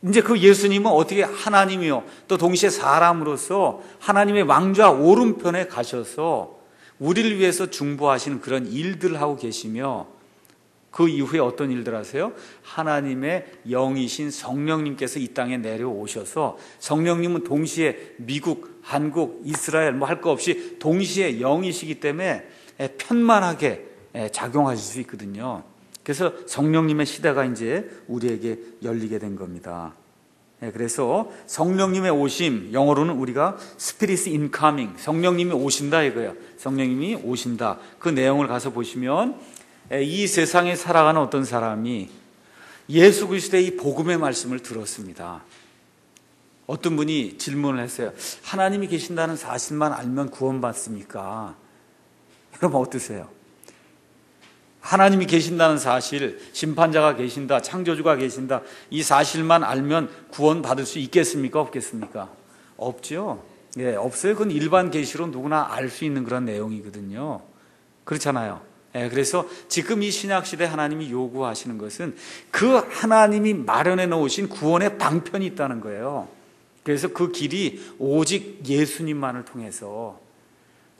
이제 그 예수님은 어떻게 하나님이요 또 동시에 사람으로서 하나님의 왕좌 오른편에 가셔서 우리를 위해서 중보하시는 그런 일들을 하고 계시며 그 이후에 어떤 일들 하세요? 하나님의 영이신 성령님께서 이 땅에 내려오셔서 성령님은 동시에 미국, 한국, 이스라엘 뭐 할 거 없이 동시에 영이시기 때문에 편만하게 작용하실 수 있거든요. 그래서 성령님의 시대가 이제 우리에게 열리게 된 겁니다. 그래서 성령님의 오심, 영어로는 우리가 Spirit incoming, 성령님이 오신다 이거예요. 성령님이 오신다. 그 내용을 가서 보시면 이 세상에 살아가는 어떤 사람이 예수 그리스도의 이 복음의 말씀을 들었습니다. 어떤 분이 질문을 했어요. 하나님이 계신다는 사실만 알면 구원받습니까? 여러분 어떠세요? 하나님이 계신다는 사실, 심판자가 계신다, 창조주가 계신다, 이 사실만 알면 구원받을 수 있겠습니까? 없겠습니까? 없죠. 예, 없어요. 그건 일반 계시로 누구나 알 수 있는 그런 내용이거든요. 그렇잖아요. 예, 그래서 지금 이 신약시대 하나님이 요구하시는 것은 그 하나님이 마련해 놓으신 구원의 방편이 있다는 거예요. 그래서 그 길이 오직 예수님만을 통해서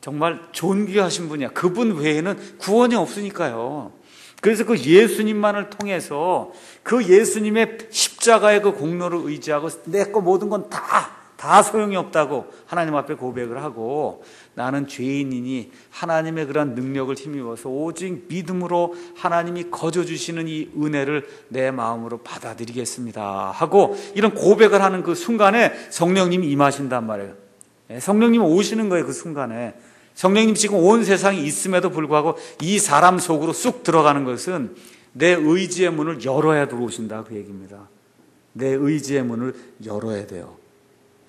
정말 존귀하신 분이야. 그분 외에는 구원이 없으니까요. 그래서 그 예수님만을 통해서 그 예수님의 십자가의 그 공로를 의지하고 내 거 모든 건 다 소용이 없다고 하나님 앞에 고백을 하고 나는 죄인이니 하나님의 그런 능력을 힘입어서 오직 믿음으로 하나님이 거저주시는 이 은혜를 내 마음으로 받아들이겠습니다 하고 이런 고백을 하는 그 순간에 성령님이 임하신단 말이에요. 성령님이 오시는 거예요. 그 순간에 성령님 지금 온 세상이 있음에도 불구하고 이 사람 속으로 쑥 들어가는 것은 내 의지의 문을 열어야 들어오신다 그 얘기입니다. 내 의지의 문을 열어야 돼요.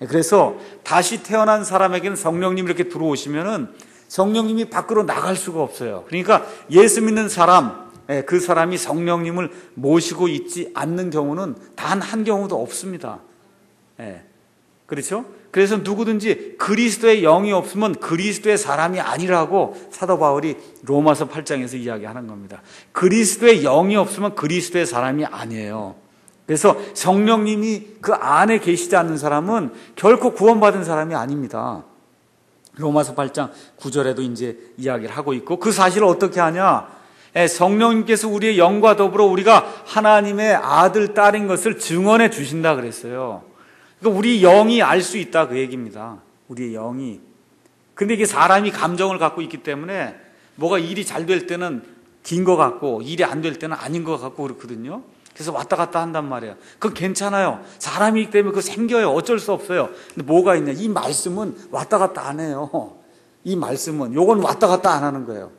그래서 다시 태어난 사람에게는 성령님이 이렇게 들어오시면은 성령님이 밖으로 나갈 수가 없어요. 그러니까 예수 믿는 사람, 그 사람이 성령님을 모시고 있지 않는 경우는 단 한 경우도 없습니다. 그렇죠? 그래서 누구든지 그리스도의 영이 없으면 그리스도의 사람이 아니라고 사도 바울이 로마서 8장에서 이야기하는 겁니다. 그리스도의 영이 없으면 그리스도의 사람이 아니에요. 그래서 성령님이 그 안에 계시지 않는 사람은 결코 구원받은 사람이 아닙니다. 로마서 8장 9절에도 이제 이야기를 하고 있고 그 사실을 어떻게 하냐? 성령님께서 우리의 영과 더불어 우리가 하나님의 아들, 딸인 것을 증언해 주신다 그랬어요. 그러니까 우리 영이 알 수 있다 그 얘기입니다. 우리의 영이. 근데 이게 사람이 감정을 갖고 있기 때문에 뭐가 일이 잘 될 때는 긴 것 같고 일이 안 될 때는 아닌 것 같고 그렇거든요. 그래서 왔다 갔다 한단 말이에요. 그건 괜찮아요. 사람이기 때문에 그거 생겨요. 어쩔 수 없어요. 근데 뭐가 있냐? 이 말씀은 왔다 갔다 안 해요. 이 말씀은 요건 왔다 갔다 안 하는 거예요.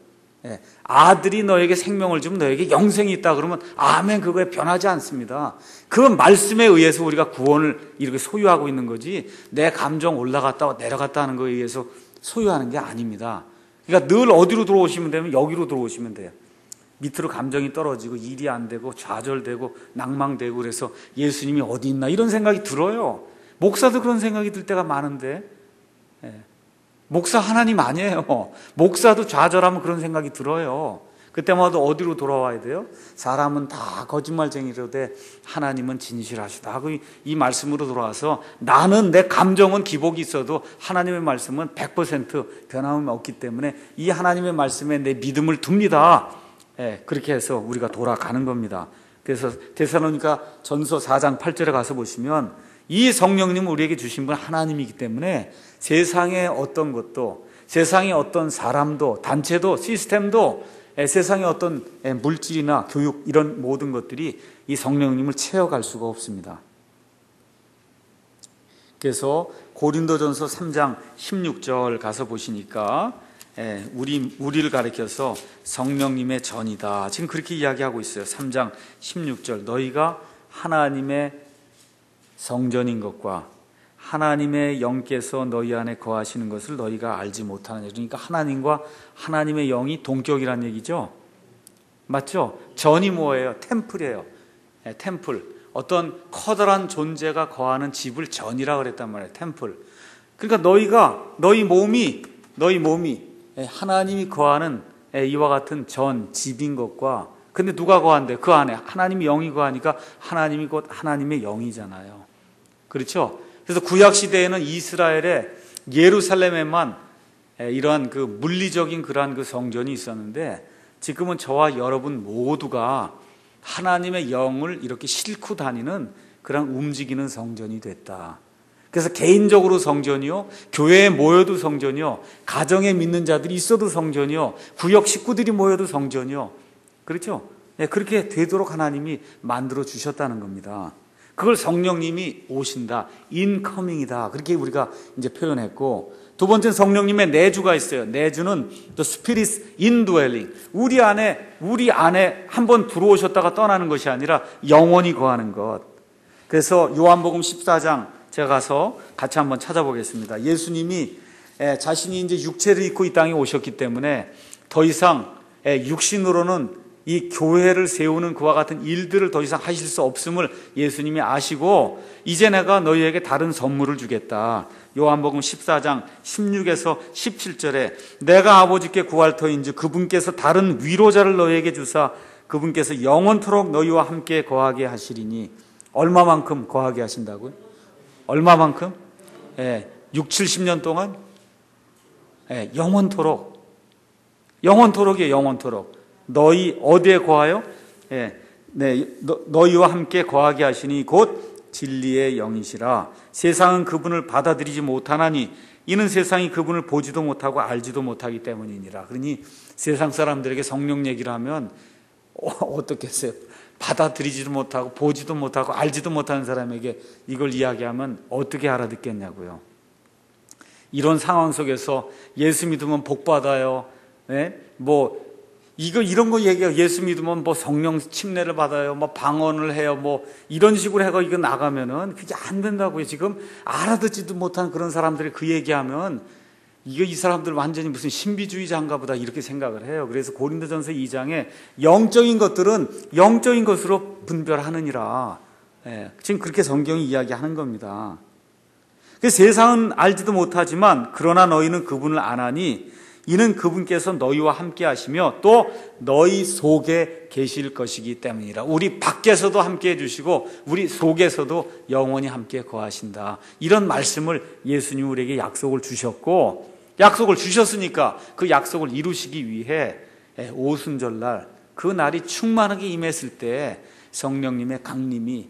아들이 너에게 생명을 주면 너에게 영생이 있다 그러면 아멘 그거에 변하지 않습니다. 그 말씀에 의해서 우리가 구원을 이렇게 소유하고 있는 거지 내 감정 올라갔다 내려갔다 하는 거에 의해서 소유하는 게 아닙니다. 그러니까 늘 어디로 들어오시면 되면 여기로 들어오시면 돼요. 밑으로 감정이 떨어지고 일이 안 되고 좌절되고 낭망되고 그래서 예수님이 어디 있나 이런 생각이 들어요. 목사도 그런 생각이 들 때가 많은데 목사 하나님 아니에요. 목사도 좌절하면 그런 생각이 들어요. 그때마다 어디로 돌아와야 돼요? 사람은 다 거짓말쟁이로되 하나님은 진실하시다. 이 말씀으로 돌아와서 나는 내 감정은 기복이 있어도 하나님의 말씀은 100% 변함이 없기 때문에 이 하나님의 말씀에 내 믿음을 둡니다. 그렇게 해서 우리가 돌아가는 겁니다. 그래서 데살로니가 전서 4장 8절에 가서 보시면 이 성령님을 우리에게 주신 분 하나님이기 때문에 세상의 어떤 것도, 세상의 어떤 사람도, 단체도, 시스템도, 세상의 어떤 물질이나 교육, 이런 모든 것들이 이 성령님을 채워갈 수가 없습니다. 그래서 고린도전서 3장 16절 가서 보시니까 우리를 가리켜서 성령님의 전이다, 지금 그렇게 이야기하고 있어요. 3장 16절, 너희가 하나님의 성전인 것과 하나님의 영께서 너희 안에 거하시는 것을 너희가 알지 못하느냐. 그러니까 하나님과 하나님의 영이 동격이란 얘기죠. 맞죠? 전이 뭐예요? 템플이에요. 템플. 어떤 커다란 존재가 거하는 집을 전이라 그랬단 말이에요. 템플. 그러니까 너희 몸이 하나님이 거하는 이와 같은 집인 것과, 근데 누가 거한대? 그 안에 하나님의 영이 거하니까 하나님이 곧 하나님의 영이잖아요. 그렇죠? 그래서 구약 시대에는 이스라엘의 예루살렘에만 이러한 그 물리적인 그러한 그 성전이 있었는데, 지금은 저와 여러분 모두가 하나님의 영을 이렇게 싣고 다니는 그런 움직이는 성전이 됐다. 그래서 개인적으로 성전이요, 교회에 모여도 성전이요, 가정에 믿는 자들이 있어도 성전이요, 구역 식구들이 모여도 성전이요. 그렇죠? 그렇게 되도록 하나님이 만들어 주셨다는 겁니다. 그걸 성령님이 오신다, 인커밍이다, 그렇게 우리가 이제 표현했고, 두 번째는 성령님의 내주가 있어요. 내주는 the Spirit's indwelling. 우리 안에 한번 들어오셨다가 떠나는 것이 아니라 영원히 거하는 것. 그래서 요한복음 14장 제가 가서 같이 한번 찾아보겠습니다. 예수님이 자신이 이제 육체를 입고 이 땅에 오셨기 때문에 더 이상 육신으로는 이 교회를 세우는 그와 같은 일들을 더 이상 하실 수 없음을 예수님이 아시고, 이제 내가 너희에게 다른 선물을 주겠다. 요한복음 14장 16에서 17절에 내가 아버지께 구할 터인즉 그분께서 다른 위로자를 너희에게 주사 그분께서 영원토록 너희와 함께 거하게 하시리니. 얼마만큼 거하게 하신다고요? 얼마만큼? 6, 70년 동안? 영원토록. 영원토록이에요. 영원토록. 너희 어디에 거하여? 너희와 함께 거하게 하시니 곧 진리의 영이시라. 세상은 그분을 받아들이지 못하나니 이는 세상이 그분을 보지도 못하고 알지도 못하기 때문이니라. 그러니 세상 사람들에게 성령 얘기를 하면 어떻겠어요? 받아들이지도 못하고 보지도 못하고 알지도 못하는 사람에게 이걸 이야기하면 어떻게 알아듣겠냐고요. 이런 상황 속에서 예수 믿으면 복 받아요. 이런 거 얘기해요. 예수 믿으면 성령 침례를 받아요. 방언을 해요. 이런 식으로 해가 이거 나가면은 그게 안 된다고요. 지금 알아듣지도 못하는 그런 사람들이 그 얘기하면 이 사람들 완전히 무슨 신비주의자인가 보다 이렇게 생각을 해요. 그래서 고린도전서 2장에 영적인 것들은 영적인 것으로 분별하느니라. 지금 그렇게 성경이 이야기하는 겁니다. 그래서 세상은 알지도 못하지만 그러나 너희는 그분을 아나니 이는 그분께서 너희와 함께 하시며 또 너희 속에 계실 것이기 때문이라. 우리 밖에서도 함께 해주시고 우리 속에서도 영원히 함께 거하신다. 이런 말씀을 예수님이 우리에게 약속을 주셨고, 약속을 주셨으니까 그 약속을 이루시기 위해 오순절날 그 날이 충만하게 임했을 때 성령님의 강림이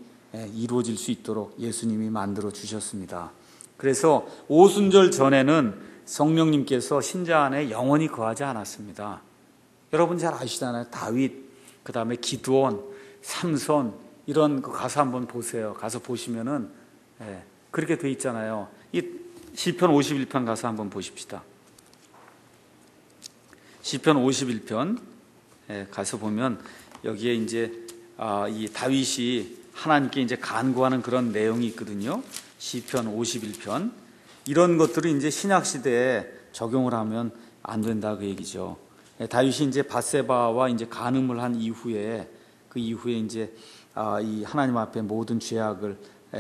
이루어질 수 있도록 예수님이 만들어 주셨습니다. 그래서 오순절 전에는 성령님께서 신자 안에 영원히 거하지 않았습니다. 여러분 잘 아시잖아요. 다윗, 그 다음에 기드온, 삼손, 이런 거 가서 한번 보세요. 가서 보시면은 그렇게 돼 있잖아요. 이 시편 51편 가서 한번 보십시다. 시편 51편 가서 보면 여기에 이제 이 다윗이 하나님께 이제 간구하는 그런 내용이 있거든요. 시편 51편. 이런 것들을 이제 신약 시대에 적용을 하면 안 된다 그 얘기죠. 다윗이 이제 밧세바와 이제 간음을 한 이후에 그 이후에 이제 이 하나님 앞에 모든 죄악을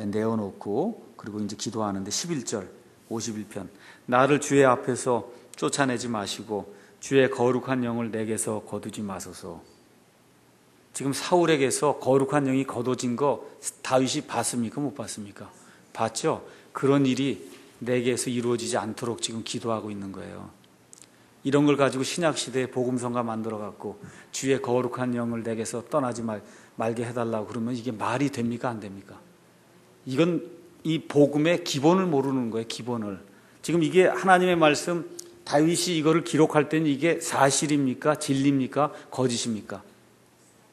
내어놓고 그리고 이제 기도하는데 11절 51편 나를 주의 앞에서 쫓아내지 마시고 주의 거룩한 영을 내게서 거두지 마소서. 지금 사울에게서 거룩한 영이 거둬진 거 다윗이 봤습니까? 못 봤습니까? 봤죠? 그런 일이 내게서 이루어지지 않도록 지금 기도하고 있는 거예요. 이런 걸 가지고 신약시대에 복음성가 만들어갖고 주의 거룩한 영을 내게서 떠나지 말게 해달라고 그러면 이게 말이 됩니까? 안 됩니까? 이건 이 복음의 기본을 모르는 거예요. 기본을. 지금 이게 하나님의 말씀, 다윗이 이거를 기록할 때는 이게 사실입니까? 진리입니까? 거짓입니까?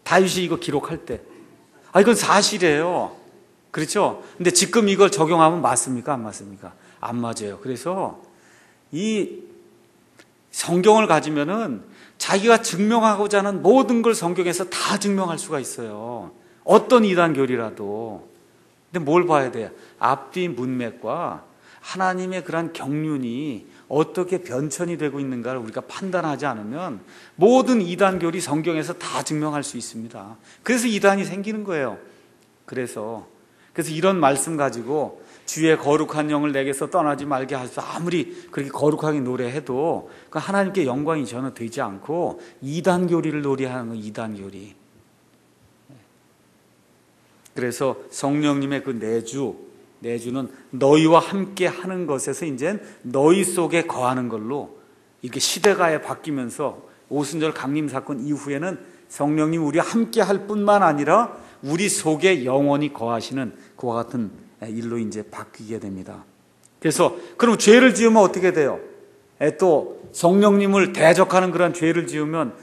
다윗이 이거 기록할 때 이건 사실이에요. 그렇죠? 근데 지금 이걸 적용하면 맞습니까? 안 맞습니까? 안 맞아요. 그래서 이 성경을 가지면은 자기가 증명하고자 하는 모든 걸 성경에서 다 증명할 수가 있어요. 어떤 이단교리라도. 근데 뭘 봐야 돼요? 앞뒤 문맥과 하나님의 그러한 경륜이 어떻게 변천이 되고 있는가를 우리가 판단하지 않으면 모든 이단교리 성경에서 다 증명할 수 있습니다. 그래서 이단이 생기는 거예요. 그래서 이런 말씀 가지고 주의 거룩한 영을 내게서 떠나지 말게 하소서, 아무리 그렇게 거룩하게 노래해도 그 하나님께 영광이 전혀 되지 않고 이단교리를 노래하는 거예요. 이단교리. 그래서 성령님의 그 내주는 너희와 함께 하는 것에서 이제 너희 속에 거하는 걸로 이렇게 시대가 바뀌면서 오순절 강림 사건 이후에는 성령님 우리와 함께 할 뿐만 아니라 우리 속에 영원히 거하시는 그와 같은 일로 이제 바뀌게 됩니다. 그래서 그럼 죄를 지으면 어떻게 돼요? 또 성령님을 대적하는 그런 죄를 지으면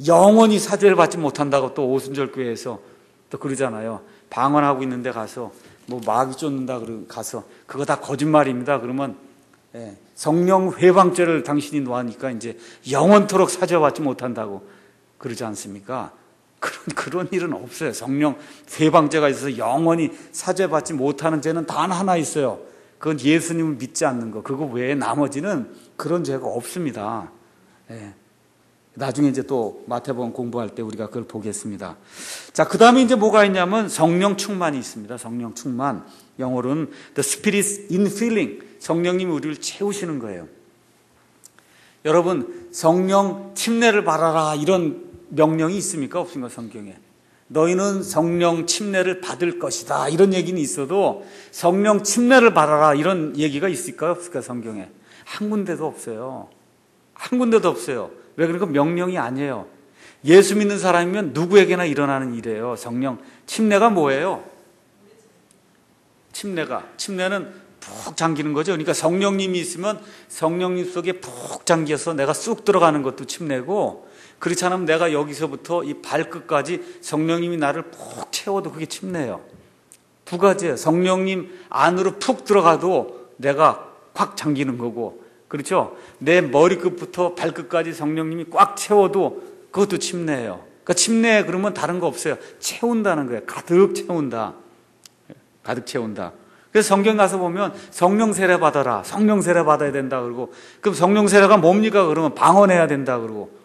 영원히 사죄를 받지 못한다고 또 오순절 교회에서 또 그러잖아요. 방언하고 있는데 가서 뭐 마귀 쫓는다 그러고 가서 그거 다 거짓말입니다. 그러면 성령 회방죄를 당신이 놓으니까 이제 영원토록 사죄받지 못한다고 그러지 않습니까? 그런 일은 없어요. 성령 회방죄가 있어서 영원히 사죄받지 못하는 죄는 단 하나 있어요. 그건 예수님을 믿지 않는 거. 그거 외에 나머지는 그런 죄가 없습니다. 나중에 이제 또 마태복음 공부할 때 우리가 그걸 보겠습니다. 자, 그 다음에 이제 뭐가 있냐면 성령 충만이 있습니다. 성령 충만. 영어로는 the Spirit infilling. 성령님이 우리를 채우시는 거예요. 여러분, 성령 침례를 받아라 이런 명령이 있습니까? 없습니까? 성경에. 너희는 성령 침례를 받을 것이다 이런 얘기는 있어도 성령 침례를 받아라 이런 얘기가 있을까요? 없을까요? 성경에. 한 군데도 없어요. 한 군데도 없어요. 왜 그러니까 명령이 아니에요. 예수 믿는 사람이면 누구에게나 일어나는 일이에요. 성령 침례가 뭐예요? 침례는 푹 잠기는 거죠. 그러니까 성령님이 있으면 성령님 속에 푹 잠겨서 내가 쑥 들어가는 것도 침례고, 그렇지 않으면 내가 여기서부터 이 발끝까지 성령님이 나를 푹 채워도 그게 침례예요. 두 가지예요. 성령님 안으로 푹 들어가도 내가 꽉 잠기는 거고, 그렇죠? 내 머리끝부터 발끝까지 성령님이 꽉 채워도 그것도 침례예요. 그러니까 침례 그러면 다른 거 없어요. 채운다는 거예요. 가득 채운다. 가득 채운다. 그래서 성경 가서 보면 성령 세례 받아라. 성령 세례 받아야 된다 그러고, 그럼 성령 세례가 뭡니까? 그러면 방언해야 된다 그러고.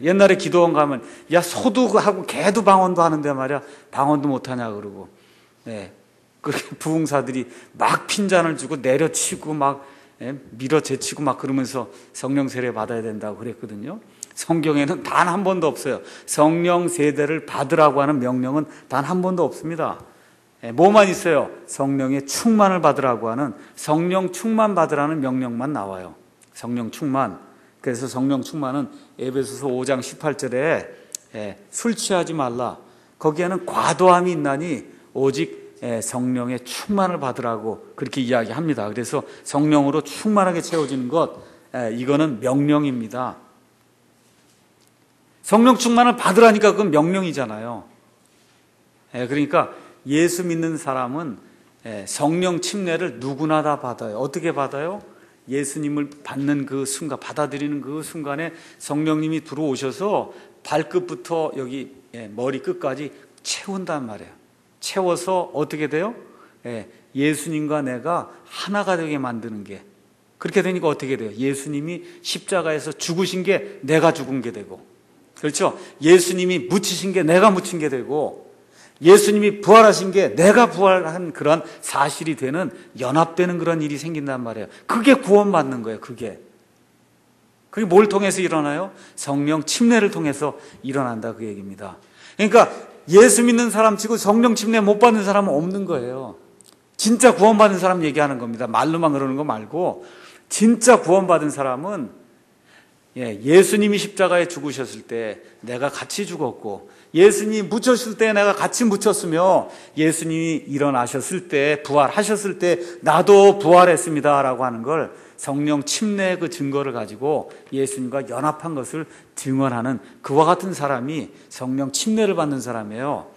옛날에 기도원 가면 야 소도 하고 개도 방언도 하는데 말이야 방언도 못하냐 그러고, 그렇게 부흥사들이 막 핀잔을 주고 내려치고 막 밀어제치고 막 그러면서 성령 세례 받아야 된다고 그랬거든요. 성경에는 단 한 번도 없어요. 성령 세례를 받으라고 하는 명령은 단 한 번도 없습니다. 뭐만 있어요? 성령의 충만을 받으라고 하는, 성령 충만 받으라는 명령만 나와요. 성령 충만. 그래서 성령 충만은 에베소서 5장 18절에 술 취하지 말라. 거기에는 과도함이 있나니 오직 성령의 충만을 받으라고 그렇게 이야기합니다. 그래서 성령으로 충만하게 채워지는 것, 이거는 명령입니다. 성령 충만을 받으라니까 그건 명령이잖아요. 그러니까 예수 믿는 사람은 성령 침례를 누구나 다 받아요. 어떻게 받아요? 예수님을 받는 그 순간, 받아들이는 그 순간에 성령님이 들어오셔서 발끝부터 여기 머리끝까지 채운단 말이에요. 채워서 어떻게 돼요? 예수님과 내가 하나가 되게 만드는 게, 그렇게 되니까 어떻게 돼요? 예수님이 십자가에서 죽으신 게 내가 죽은 게 되고, 그렇죠? 예수님이 묻히신 게 내가 묻힌 게 되고, 예수님이 부활하신 게 내가 부활한 그런 사실이 되는, 연합되는 그런 일이 생긴단 말이에요. 그게 구원받는 거예요. 그게 뭘 통해서 일어나요? 성령 침례를 통해서 일어난다 그 얘기입니다. 그러니까 예수 믿는 사람 치고 성령 침례 못 받는 사람은 없는 거예요. 진짜 구원받은 사람 얘기하는 겁니다. 말로만 그러는 거 말고, 진짜 구원받은 사람은 예수님이 십자가에 죽으셨을 때 내가 같이 죽었고 예수님이 묻혔을 때 내가 같이 묻혔으며 예수님이 일어나셨을 때, 부활하셨을 때 나도 부활했습니다 라고 하는 걸 성령 침례의 그 증거를 가지고 예수님과 연합한 것을 증언하는 그와 같은 사람이 성령 침례를 받는 사람이에요.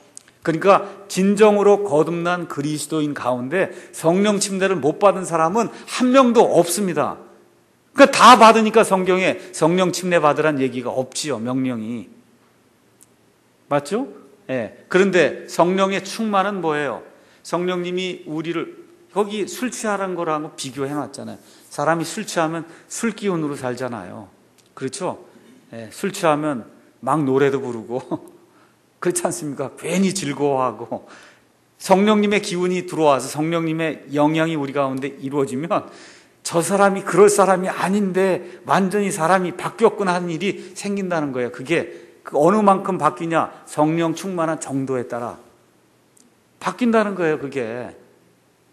그러니까 진정으로 거듭난 그리스도인 가운데 성령 침례를 못 받은 사람은 한 명도 없습니다. 그러니까 다 받으니까 성경에 성령 침례 받으란 얘기가 없지요, 명령이. 맞죠? 예. 그런데 성령의 충만은 뭐예요? 성령님이 우리를, 거기 술 취하라는 거랑 비교해 놨잖아요. 사람이 술 취하면 술 기운으로 살잖아요. 그렇죠? 예. 술 취하면 막 노래도 부르고 그렇지 않습니까? 괜히 즐거워하고. 성령님의 기운이 들어와서 성령님의 영향이 우리 가운데 이루어지면 저 사람이 그럴 사람이 아닌데 완전히 사람이 바뀌었구나 하는 일이 생긴다는 거예요. 그게 그 어느 만큼 바뀌냐? 성령 충만한 정도에 따라 바뀐다는 거예요. 그게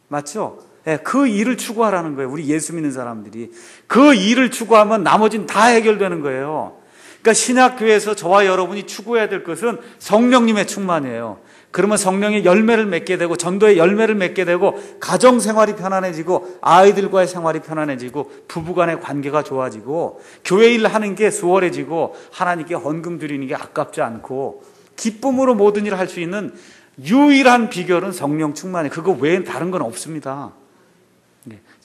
맞죠? 네, 그 일을 추구하라는 거예요. 우리 예수 믿는 사람들이 그 일을 추구하면 나머지는 다 해결되는 거예요. 그러니까 신약교회에서 저와 여러분이 추구해야 될 것은 성령님의 충만이에요. 그러면 성령의 열매를 맺게 되고 전도의 열매를 맺게 되고 가정생활이 편안해지고 아이들과의 생활이 편안해지고 부부간의 관계가 좋아지고 교회 일 하는 게 수월해지고 하나님께 헌금 드리는 게 아깝지 않고 기쁨으로 모든 일을 할 수 있는 유일한 비결은 성령 충만이에요. 그거 외엔 다른 건 없습니다.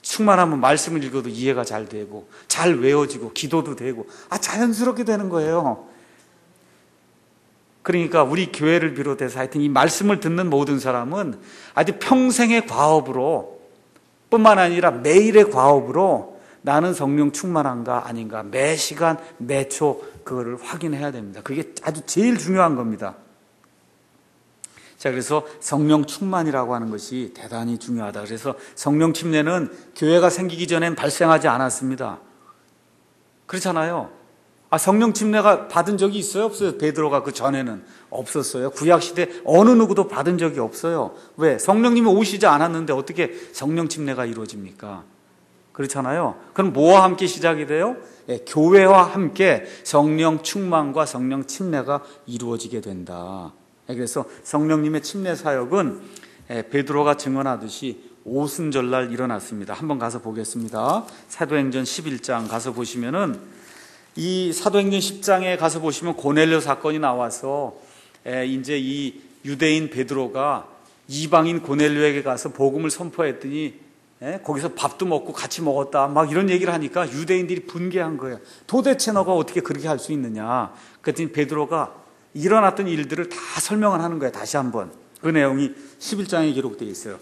충만하면 말씀을 읽어도 이해가 잘 되고 잘 외워지고 기도도 되고 자연스럽게 되는 거예요. 그러니까 우리 교회를 비롯해서 하여튼 이 말씀을 듣는 모든 사람은 아주 평생의 과업으로 뿐만 아니라 매일의 과업으로 나는 성령 충만한가 아닌가 매 시간 매초 그거를 확인해야 됩니다. 그게 아주 제일 중요한 겁니다. 자, 그래서 성령 충만이라고 하는 것이 대단히 중요하다. 그래서 성령 침례는 교회가 생기기 전엔 발생하지 않았습니다. 그렇잖아요. 성령 침례가 받은 적이 있어요? 없어요? 베드로가 그 전에는 없었어요. 구약시대 어느 누구도 받은 적이 없어요. 왜? 성령님이 오시지 않았는데 어떻게 성령 침례가 이루어집니까? 그렇잖아요. 그럼 뭐와 함께 시작이 돼요? 교회와 함께 성령 충만과 성령 침례가 이루어지게 된다. 그래서 성령님의 침례 사역은 베드로가 증언하듯이 오순절날 일어났습니다. 한번 가서 보겠습니다. 사도행전 11장 가서 보시면은 이 사도행전 10장에 가서 보시면 고넬료 사건이 나와서 이제 이 유대인 베드로가 이방인 고넬료에게 가서 복음을 선포했더니 거기서 밥도 먹고 같이 먹었다 막 이런 얘기를 하니까 유대인들이 분개한 거예요. 도대체 너가 어떻게 그렇게 할 수 있느냐. 그랬더니 베드로가 일어났던 일들을 다 설명을 하는 거예요. 다시 한번. 그 내용이 11장에 기록되어 있어요.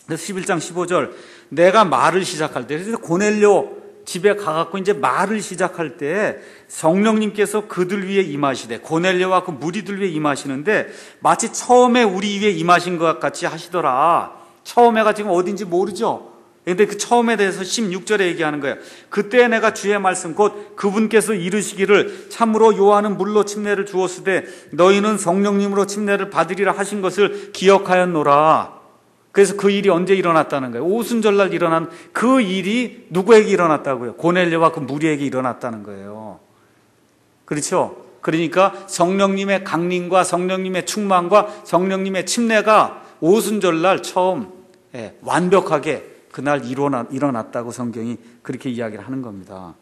그래서 11장 15절 내가 말을 시작할 때, 그래서 고넬료 집에 가갖고 이제 말을 시작할 때 성령님께서 그들 위에 임하시되, 고넬료와 그 무리들 위에 임하시는데 마치 처음에 우리 위에 임하신 것 같이 하시더라. 처음에가 지금 어딘지 모르죠. 그런데 그 처음에 대해서 16절에 얘기하는 거예요. 그때 내가 주의 말씀 곧 그분께서 이르시기를 참으로 요한은 물로 침례를 주었으되 너희는 성령님으로 침례를 받으리라 하신 것을 기억하였노라. 그래서 그 일이 언제 일어났다는 거예요? 오순절날 일어난 그 일이 누구에게 일어났다고요? 고넬료와 그 무리에게 일어났다는 거예요. 그렇죠? 그러니까 성령님의 강림과 성령님의 충만과 성령님의 침례가 오순절날 처음 완벽하게 그날 일어났다고 성경이 그렇게 이야기를 하는 겁니다.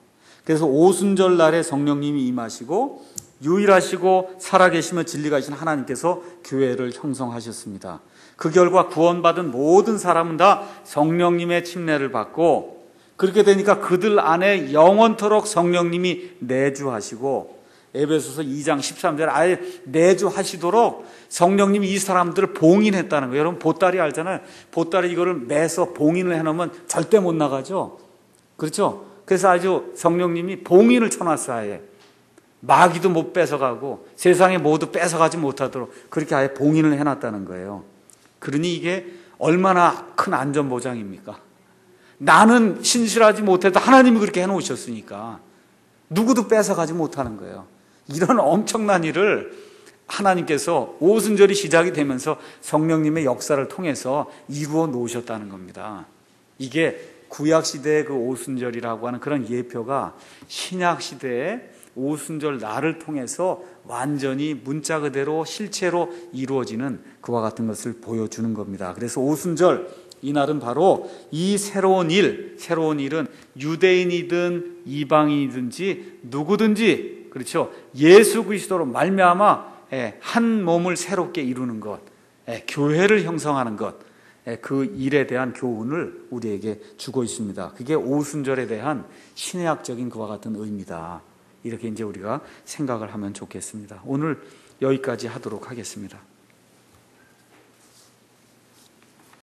그래서 오순절날에 성령님이 임하시고 유일하시고 살아계시며 진리가이신 하나님께서 교회를 형성하셨습니다. 그 결과 구원받은 모든 사람은 다 성령님의 침례를 받고, 그렇게 되니까 그들 안에 영원토록 성령님이 내주하시고, 에베소서 2장 13절에 아예 내주하시도록 성령님이 이 사람들을 봉인했다는 거예요. 여러분 보따리 알잖아요. 보따리 이거를 매서 봉인을 해놓으면 절대 못 나가죠. 그렇죠? 그래서 아주 성령님이 봉인을 쳐놨어요. 아예 마귀도 못 뺏어가고 세상에 모두 뺏어가지 못하도록 그렇게 아예 봉인을 해놨다는 거예요. 그러니 이게 얼마나 큰 안전보장입니까? 나는 신실하지 못해도 하나님이 그렇게 해놓으셨으니까 누구도 뺏어가지 못하는 거예요. 이런 엄청난 일을 하나님께서 오순절이 시작이 되면서 성령님의 역사를 통해서 이루어 놓으셨다는 겁니다. 이게 구약시대의 그 오순절이라고 하는 그런 예표가 신약시대에 오순절 날을 통해서 완전히 문자 그대로 실체로 이루어지는 그와 같은 것을 보여주는 겁니다. 그래서 오순절 이날은 바로 이 새로운 일은 유대인이든 이방인이든지 누구든지, 그렇죠, 예수 그리스도로 말미암아 한 몸을 새롭게 이루는 것, 교회를 형성하는 것, 그 일에 대한 교훈을 우리에게 주고 있습니다. 그게 오순절에 대한 신약적인 그와 같은 의미다. 이렇게 이제 우리가 생각을 하면 좋겠습니다. 오늘 여기까지 하도록 하겠습니다.